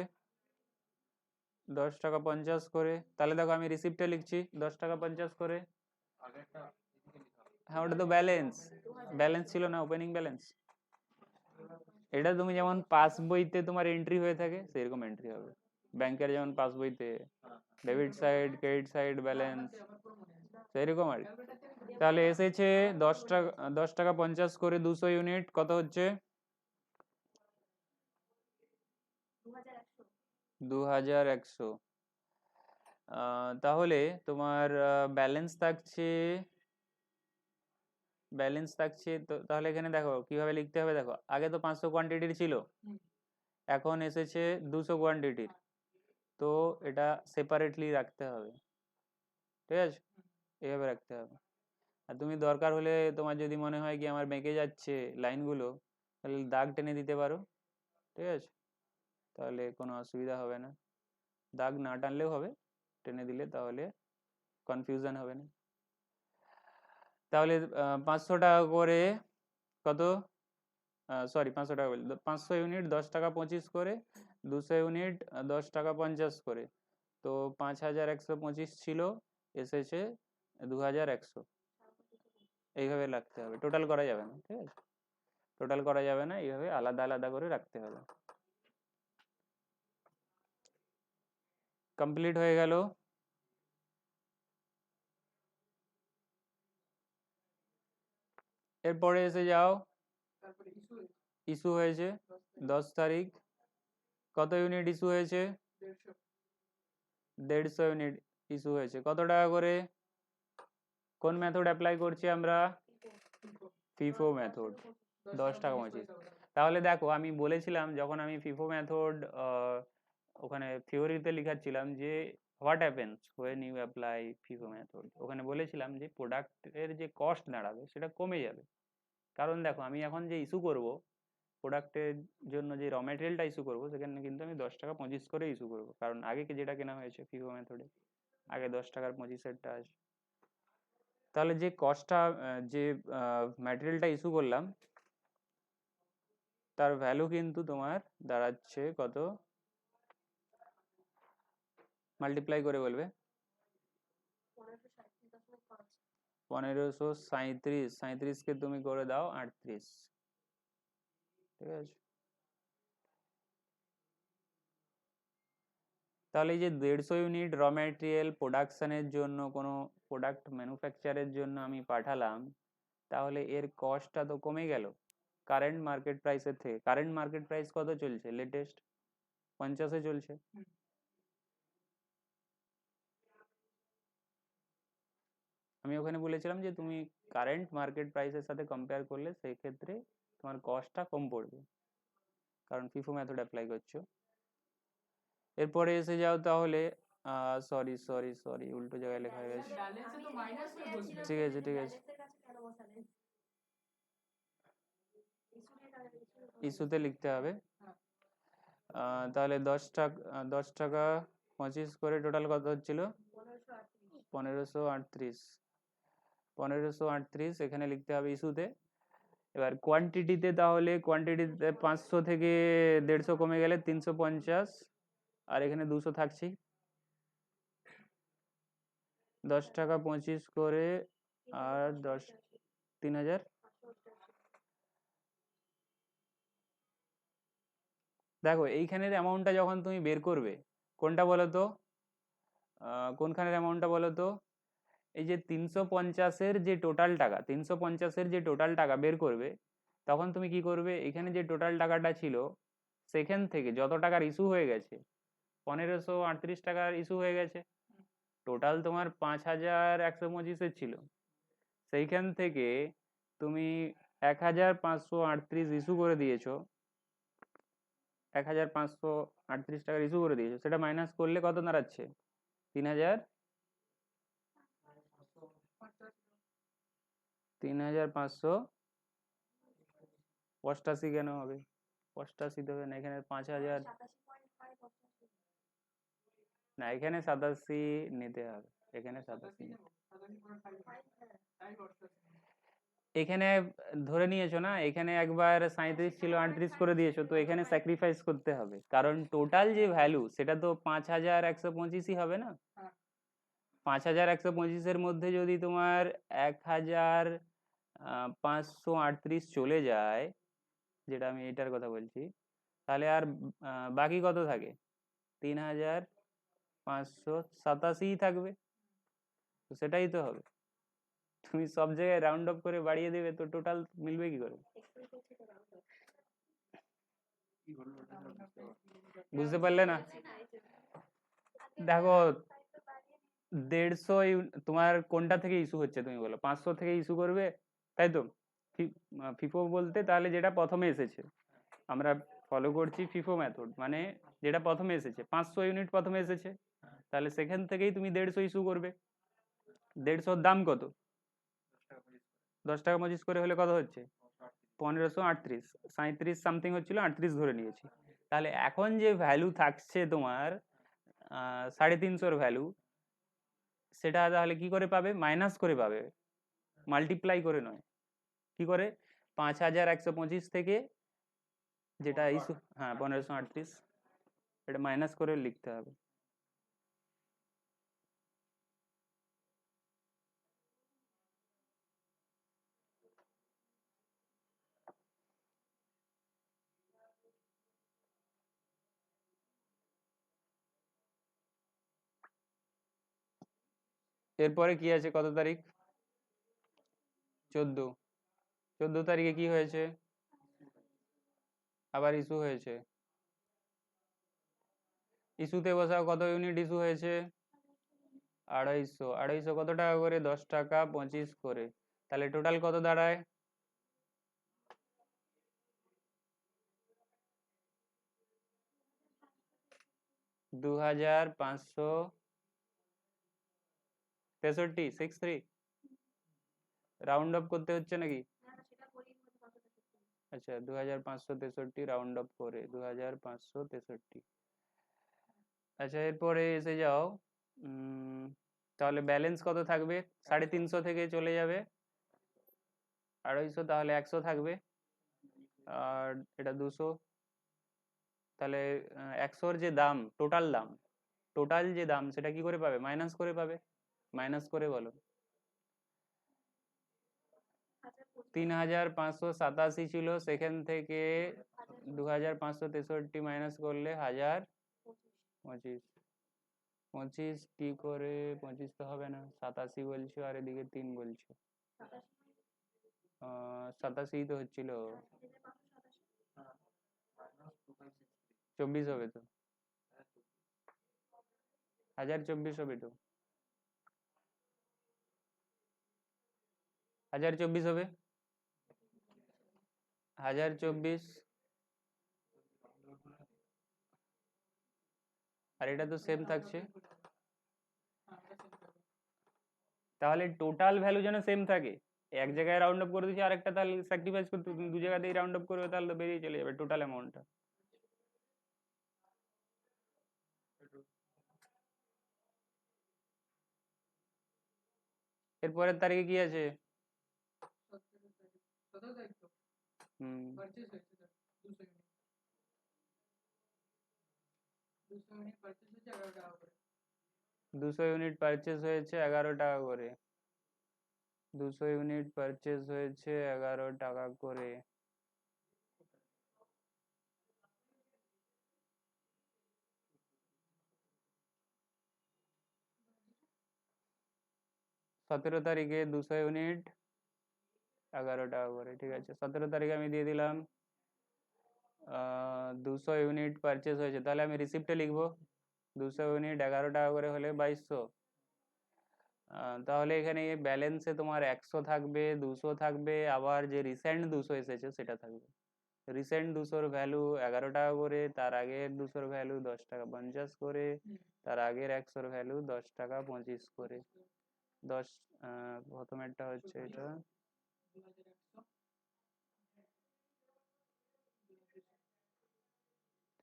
10 টাকা 50 করে। তাহলে দেখো আমি রিসিপ্টে লিখছি 10 টাকা 50 করে। আগেরটা হ্যাঁ, ওটা তো ব্যালেন্স, ব্যালেন্স ছিল না, ওপেনিং ব্যালেন্স। এটা তুমি যেমন পাসবইতে তোমার এন্ট্রি হয়ে থাকে সেরকম এন্ট্রি হবে, ব্যাংকের যেমন পাসবইতে debit side credit side balance, সেরকম আর কি। তাহলে এসেছে 10 টাকা 50 করে 200 ইউনিট, কত হচ্ছে? 2100। তাহলে তোমার ব্যালেন্স থাকছে, ব্যালেন্স থাকছে তো। তাহলে এখানে দেখো কিভাবে লিখতে হবে, দেখো আগে তো 500 কোয়ান্টিটির ছিল, এখন এসেছে 200 কোয়ান্টিটির, তো এটা সেপারেটলি রাখতে হবে, ঠিক আছে? এভাবে রাখতে হবে। আর তুমি দরকার হলে তোমার যদি মনে হয় কি আমার বেঁকে যাচ্ছে লাইনগুলো, তাহলে দাগ টেনে দিতে পারো, ঠিক আছে? তাহলে কোনো অসুবিধা হবে না, দাগ না টানলেও হবে, টেনে দিলে তাহলে কনফিউশন হবে না। তাহলে 500 টাকা করে কত? সরি, 500 টাকা বলি, 500 ইউনিট 10 টাকা 25 করে, 200 ইউনিট 10 টাকা 50 করে। তো 5125 ছিল, এসেছে 2100, এইভাবে রাখতে হবে, টোটাল করা যাবে না, ঠিক আছে, টোটাল করা যাবে না, এইভাবে আলাদা আলাদা করে রাখতে হবে। কমপ্লিট হয়ে গেল। এরপরে এসে যাও, তারপরে ইস্যু হয়েছে 10 তারিখ, কত ইউনিট ইস্যু হয়েছে? 150 ইউনিট ইস্যু হয়েছে। কত টাকা করে? কোন মেথড অ্যাপ্লাই করছি আমরা? ফিফো মেথড, 10 টাকা 25। তাহলে দেখো আমি বলেছিলাম যখন আমি ফিফো মেথড ওখানে থিওরিতে লিখাচ্ছিলাম যে what happens when you apply FIFO method, ওখানে বলেছিলাম যে প্রোডাক্টের যে কস্ট দাঁড়াবে সেটা কমে যাবে। কারণ দেখো আমি এখন যে ইস্যু করব প্রোডাক্টের জন্য, যে র মেটেরিয়ালটা ইস্যু করবো সেখানে কিন্তু আমি 10 টাকা 25 করে ইস্যু করবো, কারণ আগে যেটা কেনা হয়েছে ফিফো মেথডে আগে 10 টাকার 25-এরটা আছে। তাহলে যে কস্টটা, যে ম্যাটেরিয়ালটা ইস্যু করলাম তার ভ্যালু কিন্তু তোমার দাঁড়াচ্ছে কত, মাল্টিপ্লাই করে বলবে, 1537, 37কে তুমি করে দাও 38, ঠিক আছে। তাহলে এই যে 150 ইউনিট র ম্যাটেরিয়াল প্রোডাকশনের জন্য, কোনো প্রোডাক্ট ম্যানুফ্যাকচারের জন্য আমি পাঠালাম, তাহলে এর কস্টটা তো কমে গেল কারেন্ট মার্কেট প্রাইসের থেকে। কারেন্ট মার্কেট প্রাইস কত চলছে? লেটেস্ট 50-এ চলছে। আমি ওখানে বলেছিলাম যে তুমি কারেন্ট মার্কেট প্রাইসের সাথে কম্পেয়ার করলে সেই ক্ষেত্রে তোমার কস্টটা কম পড়বে, কারণ ফিফো মেথড অ্যাপ্লাই করছো। এরপরে এসে যাও তাহলে, সরি সরি সরি উল্টো জায়গায় লেখা হয়ে গেছে, ব্যালেন্সে তো মাইনাস হয়ে বসবে। ঠিক আছে ঠিক আছে, ইস্যুতে লিখতে হবে। তাহলে 10 টাকা 25 করে টোটাল কত হচ্ছিল? 1538, 1538 এখানে লিখতে হবে ইস্যুতে। এবার কোয়ান্টিটিতে, তাহলে কোয়ান্টিটিতে 500 থেকে 150 কমে গেলে 350, আর এখানে 200 থাকছেই। 10 টাকা 25 করে আর 10, 3000। দেখো এইখানের অ্যামাউন্টটা যখন তুমি বের করবে, কোনটা বলো তো, কোনখানের অ্যামাউন্টটা বলো তো, এই যে 350-এর যে টোটাল টাকা, 350-এর যে টোটাল টাকা বের করবে, তখন তুমি কি করবে, এখানে যে টোটাল টাকাটা ছিল সেখান থেকে যত টাকার ইস্যু হয়ে গেছে, 1538 টাকার ইস্যু হয়ে গেছে, টোটাল তোমার 5125-এর ছিল, সেইখান থেকে তুমি 1538 ইস্যু করে দিয়েছো, 1538 টাকার ইস্যু করে দিয়েছো, সেটা মাইনাস করলে কত দাঁড়াচ্ছে? 3588 কেন হবে? 88 দেবে না, এখানে 5000 না, এখানে 87 নিতে হবে, এখানে 87, এখানে ধরে নিয়েছো না, এখানে একবার 37 ছিল 38 করে দিয়েছো, তো এখানে স্যাক্রিফাইস করতে হবে, কারণ টোটাল যে ভ্যালু সেটা তো 5125-ই হবে না। 5125-এর মধ্যে যদি তোমার 1538 চলে যায়, যেটা আমি এটার কথা বলছি, তাহলে আর বাকি কত থাকে? 3587 থাকবে, তো সেটাই তো হবে। তুমি সব জায়গায় রাউন্ড অফ করে বাড়িয়ে দেবে, তো টোটাল মিলবে কি করে? বুঝতে পারলে না? দেখো 150 তোমার কোনটা থেকে ইস্যু হচ্ছে তুমি বলো? 500 থেকে ইস্যু করবে, তাই তো? ফিফো বলতে তাহলে যেটা প্রথমে এসেছে, আমরা ফলো করছি ফিফো মেথড, মানে যেটা প্রথমে এসেছে 500 ইউনিট প্রথমে এসেছে, তাহলে সেখান থেকেই তুমি 150 ইস্যু করবে। 150-র দাম কত? 10 টাকা 25 করে হলে কত হচ্ছে? 1538, 37 সামথিং হচ্ছিল, 38 ধরে নিয়েছি। তাহলে এখন যে ভ্যালু থাকছে তোমার 350-র ভ্যালু, সেটা তাহলে কি করে পাবে? মাইনাস করে পাবে, মাল্টিপ্লাই করে নয়। কি করে? 5125 থেকে যেটা ইস্যু, হ্যাঁ 1538, এটা মাইনাস করে লিখতে হবে। এরপরে কি আছে, কত তারিখ? 14। 14 তারিখে কি হয়েছে? আবার ইস্যু হয়েছে। ইস্যুতে বসাও, কত ইউনিট ইস্যু হয়েছে? 250। 250 কত টাকা করে? 10 টাকা 25 করে। তাহলে টোটাল কত দাঁড়ায়? 2563। 63 রাউন্ড অফ করতে হচ্ছে নাকি? না না সেটা করি 563। আচ্ছা 2563 রাউন্ড অফ করে 2563। আচ্ছা এরপরে এসে যাও, তাহলে ব্যালেন্স কত থাকবে? 350 থেকে চলে যাবে 250, তাহলে 100 থাকবে। আর এটা 200, তাহলে 100-র যে দাম, টোটাল দাম, টোটাল যে দাম সেটা কি করে পাবে? মাইনাস করে পাবে। মাইনাস করে বলো। 3587 ছিল, সেখান থেকে 2563 মাইনাস করলে 1025। 25 কি করে? 25 তো হবে না, 87 বলছো আর এদিকে 3 বলছো। 87 তো হচ্ছিল। 24 হবে তো, 1024 হবে তো, 1024 হবে। 1024 আর এটা তো সেম থাকছে, তাহলে টোটাল ভ্যালু যেন সেম থাকে। এক জায়গায় রাউন্ড অফ করে দিচ্ছি, আরেকটা তাহলে স্যাক্রিফাইস করতে, তুমি দু জায়গাতেই রাউন্ড অফ করবে, তাহলে তো বেরিয়ে চলে যাবে টোটাল অ্যামাউন্টটা। এরপরের তারিখে কি আছে? 17 তারিখ তো হুম, পারচেজ হয়েছে স্যার 200 ইউনিট পারচেজ হয়েছে 11 টাকা করে। 200 ইউনিট পারচেজ হয়েছে 11 টাকা করে। 200 ইউনিট পারচেজ হয়েছে 11 টাকা করে। সতেরো তারিখে 200 ইউনিট 11 টাকা করে, ঠিক আছে। 17 তারিখে আমি দিয়ে দিলাম 200 ইউনিট পারচেজ হয়েছে, তাহলে আমি রিসিপ্টে লিখবো 200 ইউনিট 11 টাকা করে হলে 2200। তাহলে এখানে ব্যালেন্সে তোমার 100 থাকবে, 200 থাকবে, আবার যে রিসেন্ট 200 এসেছে সেটা থাকবে। রিসেন্ট 200-র ভ্যালু 11 টাকা করে, তার আগের 200-র ভ্যালু 10 টাকা 50 করে, তার আগের 100-র ভ্যালু 10 টাকা 25 করে। 10 প্রথমেরটা হচ্ছে এটা, 2100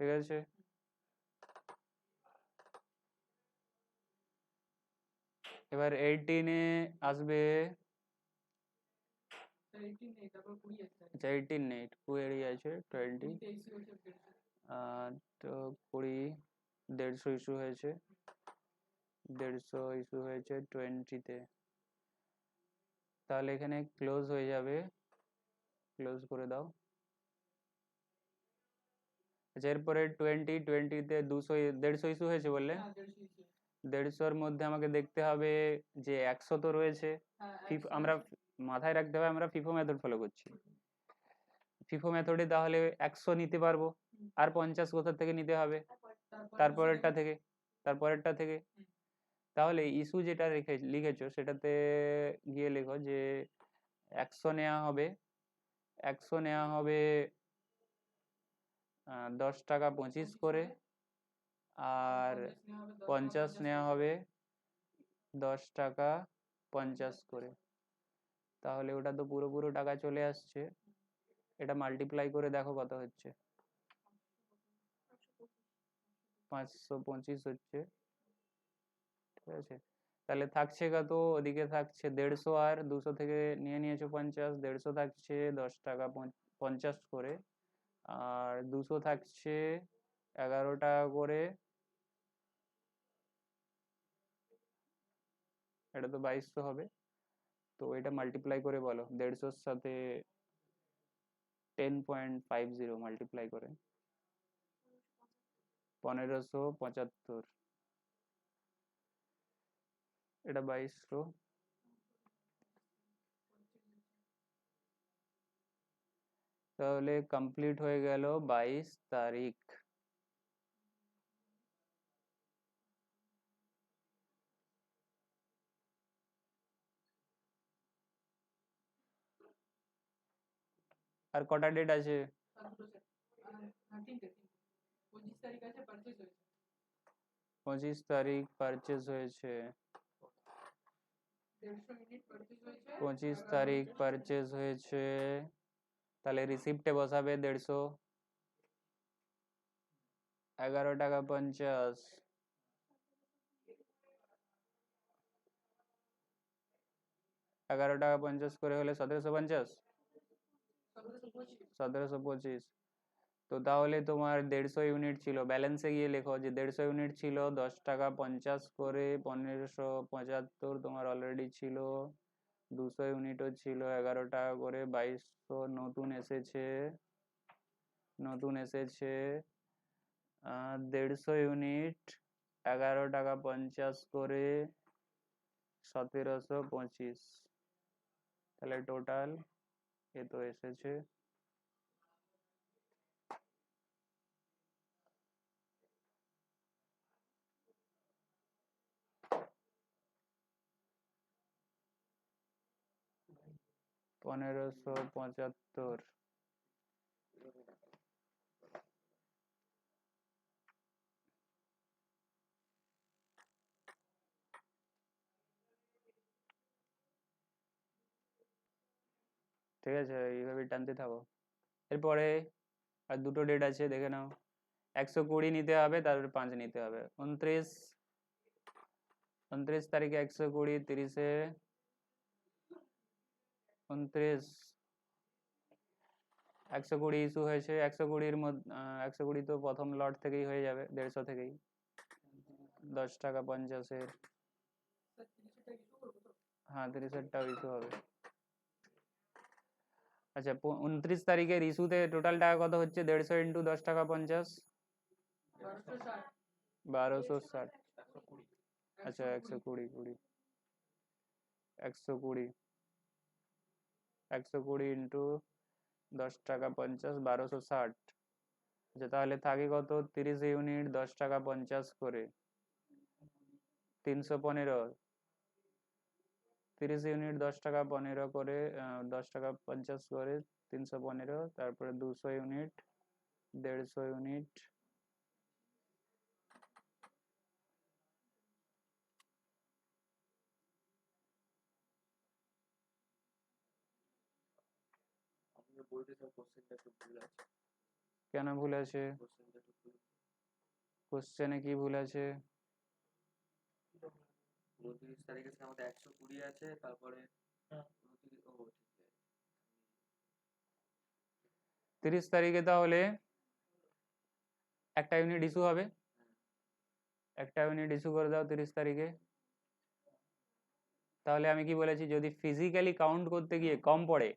ঠিক আছে। এবার 18-এ আসবে, স্যার 18 নেই, তারপর 20 আছে স্যার। আচ্ছা 18 নেই, 20 আছে 20। 23 হয়েছে 150। তো 20 150 ইস্যু হয়েছে, 150 ইস্যু হয়েছে 20-তে, তাহলে এখানে ক্লোজ হয়ে যাবে, ক্লোজ করে দাও। আচ্ছা এরপরে 20-তে 200 150 ইস্যু হয়েছে বললে, হ্যাঁ 150 ইস্যু। 150-র মধ্যে আমাকে দেখতে হবে যে 100 তো রয়েছে। হ্যাঁ আমরা মাথায় রাখতে হবে আমরা ফিফো মেথড ফলো করছি। ফিফো মেথডে তাহলে 100 নিতে পারবো, আর 50 কোথা থেকে নিতে হবে? তারপরেরটা থেকে, তারপরেরটা থেকে। তাহলে ইস্যু যেটা লিখেছো সেটাতে গিয়ে লেখো যে 100 নেওয়া হবে, 100 নেওয়া হবে 10 টাকা 25 করে, আর 50 নেওয়া হবে 10 টাকা 50 করে। তাহলে ওটা তো পুরো টাকা চলে আসছে। এটা মাল্টিপ্লাই করে দেখো কত হচ্ছে। 525 হচ্ছে, ঠিক আছে। তাহলে থাকছে কত? ওদিকে থাকছে 150, আর 200 থেকে নিয়ে নিয়েছো 50, 150 থাকছে 10 টাকা 50 করে, আর 200 থাকছে 11 টাকা করে, এটা তো 2200 হবে। তো এটা মাল্টিপ্লাই করে বলো 150-র সাথে 10.50 মাল্টিপ্লাই করে 1575। এটা 2200, তাহলে কমপ্লিট হয়ে গেল 22 তারিখ। আর কটা ডেট আছে? আর দুটো set। হ্যাঁ, তিনটে। 25 তারিখ আছে purchase হয়েছে। 25 তারিখ পারচেজ হয়েছে, 150 ইউনিট purchase হয়েছে। 25 তারিখ পারচেজ হয়েছে, তাহলে রিসিপ্টে বসাবে 150, 11 টাকা 50, 11 টাকা 50 করে হলে 1750, 1725। 1725। তো তাহলে তোমার 150 ইউনিট ছিল, ব্যালেন্সে গিয়ে লেখো যে 150 ইউনিট ছিল, 10 টাকা 50 করে 1575 তোমার অলরেডি ছিল, 200 ইউনিটও ছিল 11 টাকা করে, 2200 নতুন এসেছে, 150 ইউনিট 11 টাকা 50 করে 1725, তাহলে টোটাল এ তো এসেছে। $1575। ঠিক আছে, এইভাবে টানতে থাকো। এরপরে আর দুটো ডেট আছে, দেখে নাও। 120 নিতে হবে, তারপরে 5 নিতে হবে। 29 তারিখে 120, 30-এ 29 120 ইস্যু হয়েছে। 120-র মধ্যে 120 তো প্রথম লট থেকেই হয়ে যাবে, 150 থেকেই, 10 টাকা 50-এর। স্যার 30 টা ইস্যু করবো তো? হ্যাঁ, 30-এরটাও ইস্যু হবে। আচ্ছা, 29 তারিখের ইস্যুতে টোটাল টাকা কত হচ্ছে? 150 ইন্টু 10 টাকা 50, 1260। 1260। 120। আচ্ছা, 120 ইন্টু 10 টাকা 50, 1260। আচ্ছা, তাহলে থাকে কত? 30 ইউনিট 10 টাকা 50 করে, 315। 30 ইউনিট 10 টাকা 15 করে, 10 টাকা 50 করে 315, তারপরে 200 ইউনিট 150 ইউনিট, আমাকে বলতে স্যার কোশ্চেনটা একটু ভুল আছে, কেন ভুল আছে? কোশ্চেনটা একটু ভুল। কোশ্চেনে কি ভুল আছে? 29 তারিখে স্যার আমাদের 120 আছে, তারপরে 29 ও ঠিক আছে। 30 তারিখে তাহলে একটা ইউনিট ইস্যু হবে, একটা ইউনিট ইস্যু করে দাও 30 তারিখে। তাহলে আমি কি বলেছি, যদি ফিজিক্যালি কাউন্ট করতে গিয়ে কম পড়ে,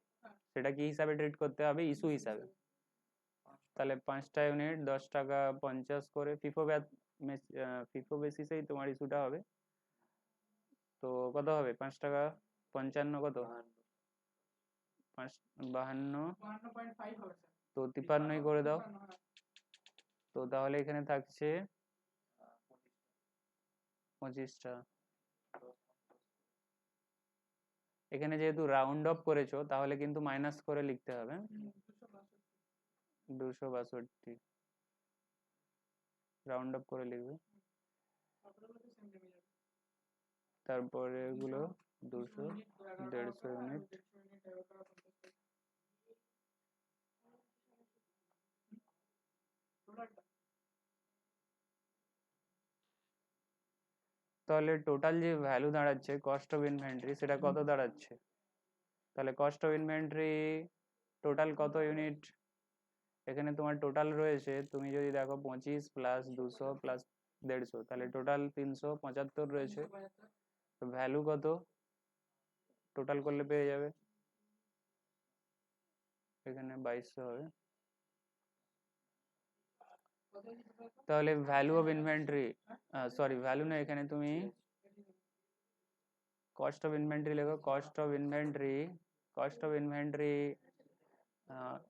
সেটা কি হিসাবে ট্রিট করতে হবে? ইস্যু হিসাবে। তাহলে 5টা ইউনিট 10 টাকা 50 করে, ফিফো বেসিসেই তোমার ইস্যুটা হবে। তো কত হবে? 5 টাকা 55 কত? 52, 52.5 হবে স্যার। তো 53 করে দাও। 53, হ্যাঁ। তো তাহলে এখানে থাকছে 25টা। এখানে যেহেতু রাউন্ড অফ করেছো, তাহলে কিন্তু মাইনাস করে লিখতে হবে। 262 রাউন্ড অফ করে লিখবে, তারপরে এগুলো 200, 150 ইউনিট, তাহলে টোটাল যে ভ্যালু দাঁড়াচ্ছে কস্ট অফ ইনভেন্টরি, সেটা কত দাঁড়াচ্ছে? তাহলে কস্ট অফ ইনভেন্টরি টোটাল কত ইউনিট? এখানে তোমার টোটাল রয়েছে, তুমি যদি দেখো 25 প্লাস 200 প্লাস 150, তাহলে টোটাল 375 রয়েছে। তো ভ্যালু কত টোটাল করলে পেয়ে যাবে? এখানে 2200 হবে। তাহলে value of inventory, sorry value না, এখানে তুমি कॉस्ट ऑफ इन्वेंट्री लिखो, cost of inventory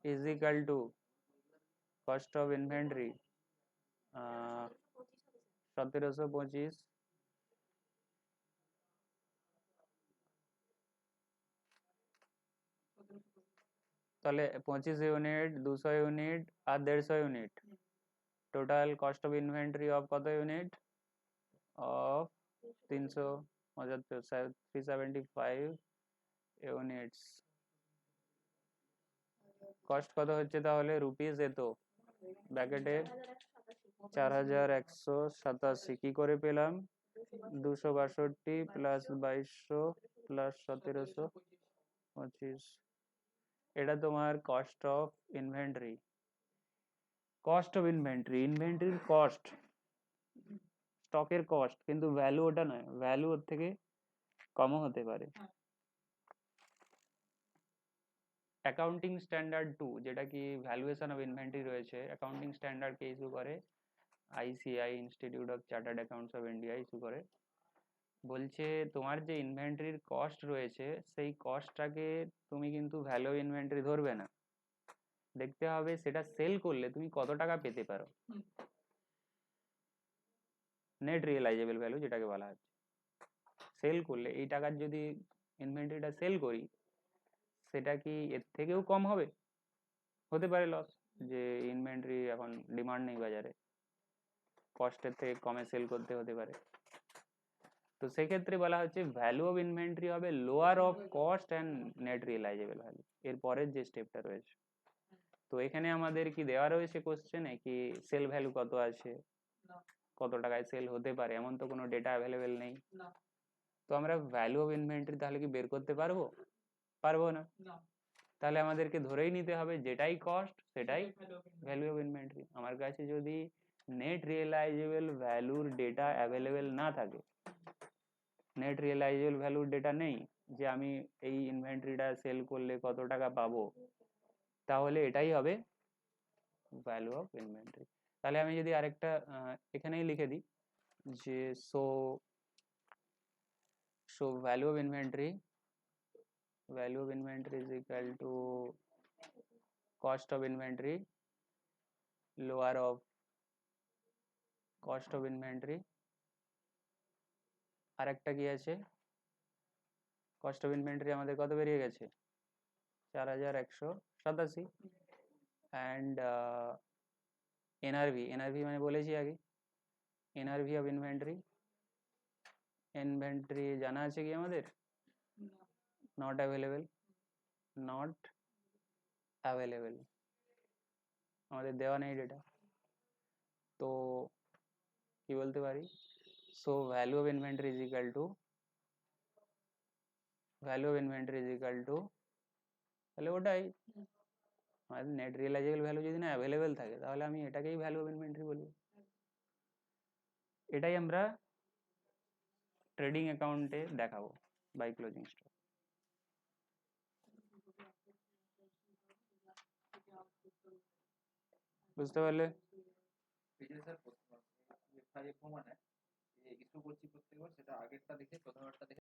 is equal to cost of inventory 1725 তাহলে 25 ইউনিট 200 ইউনিট আর 150 unit total cost of inventory of কত ইউনিট অফ 375 ইউনিটস কস্ট কত হচ্ছে তাহলে রুপিস এত ব্র্যাকেটে 4187 কি করে পেলাম 262 প্লাস 2200 প্লাস 1725 এটা তোমার কস্ট অফ ইনভেন্টরি ইনভেন্টরির কস্ট স্টকের কস্ট কিন্তু ভ্যালু ওটা নয় ভ্যালু ওর থেকে কমও হতে পারে অ্যাকাউন্টিং স্ট্যান্ডার্ড 2 যেটা কি ভ্যালুয়েশন অফ ইনভেন্টরি রয়েছে অ্যাকাউন্টিং স্ট্যান্ডার্ড কে ইস্যু করে ICI institute of chartered accounts of India issue করে বলছে তোমার যে ইনভেন্টরির কস্ট রয়েছে সেই কস্টটাকে তুমি কিন্তু ভ্যালু অফ ইনভেন্টরি ধরবে না দেখতে হবে সেটা সেল করলে তুমি কত টাকা পেতে পারো নেট রিয়েলাইজেবল ভ্যালু যেটাকে বলা হচ্ছে সেল করলে এই টাকার যদি ইনভেন্টরিটা সেল করি সেটা কি এর থেকেও কম হবে হতে পারে লস যে ইনভেন্টরি এখন ডিমান্ড নেই বাজারে কস্টের থেকে কমে সেল করতে হতে পারে তো সেক্ষেত্রে বলা হচ্ছে ভ্যালু অফ ইনভেন্টরি হবে lower of cost and net realisable value এর পরের যে স্টেপটা রয়েছে তো এখানে আমাদের কি দেওয়া রয়েছে কোশ্চেনে কি সেল ভ্যালু কত আছে কত টাকায় সেল হতে পারে এমন তো কোনো ডেটা অ্যাভেলেবেল নেই তো আমরা ভ্যালু অফ ইনভেন্টরি তাহলে কি বের করতে পারবো পারবো না তাহলে আমাদেরকে ধরেই নিতে হবে যেটাই কস্ট সেটাই ভ্যালু অফ ইনভেন্টরি আমার কাছে যদি নেট রিয়েলাইজেবল ভ্যালুর ডেটা অ্যাভেলেবেল না থাকে নেট রিয়েলাইজেবল ভ্যালুর ডেটা নেই যে আমি এই ইনভেন্টরিটা সেল করলে কত টাকা পাবো তাহলে এটাই হবে ভ্যালু অফ ইনভেন্টরি তাহলে আমি যদি আরেকটা এখানেই লিখে দিই যে so value of inventory is equal to cost of inventory lower of cost of inventory আরেকটা কি আছে কস্ট অফ ইনভেন্টরি আমাদের কত বেরিয়ে গেছে 4187 অ্যান্ড এনআরভি মানে বলেছি আগে এনআরভি অফ ইনভেন্টরি জানা আছে কি আমাদের not available আমাদের দেওয়া নেই ডেটা তো কি বলতে পারি so value of inventory is equal to তাহলে ওটাই আমাদের নেট রিয়েলাইজেবল ভ্যালু যদি না অ্যাভেলেবেল থাকে তাহলে আমি এটাকেই ভ্যালু অফ ইনভেন্টরি বলবো এটাই আমরা ট্রেডিং অ্যাকাউন্টে দেখাবো বাই ক্লোজিং স্টক বুঝতে পারলে স্যার প্রথম মানে ইস্যু করছি প্রত্যেকবার সেটা আগেরটা দেখে প্রথমেরটা দেখে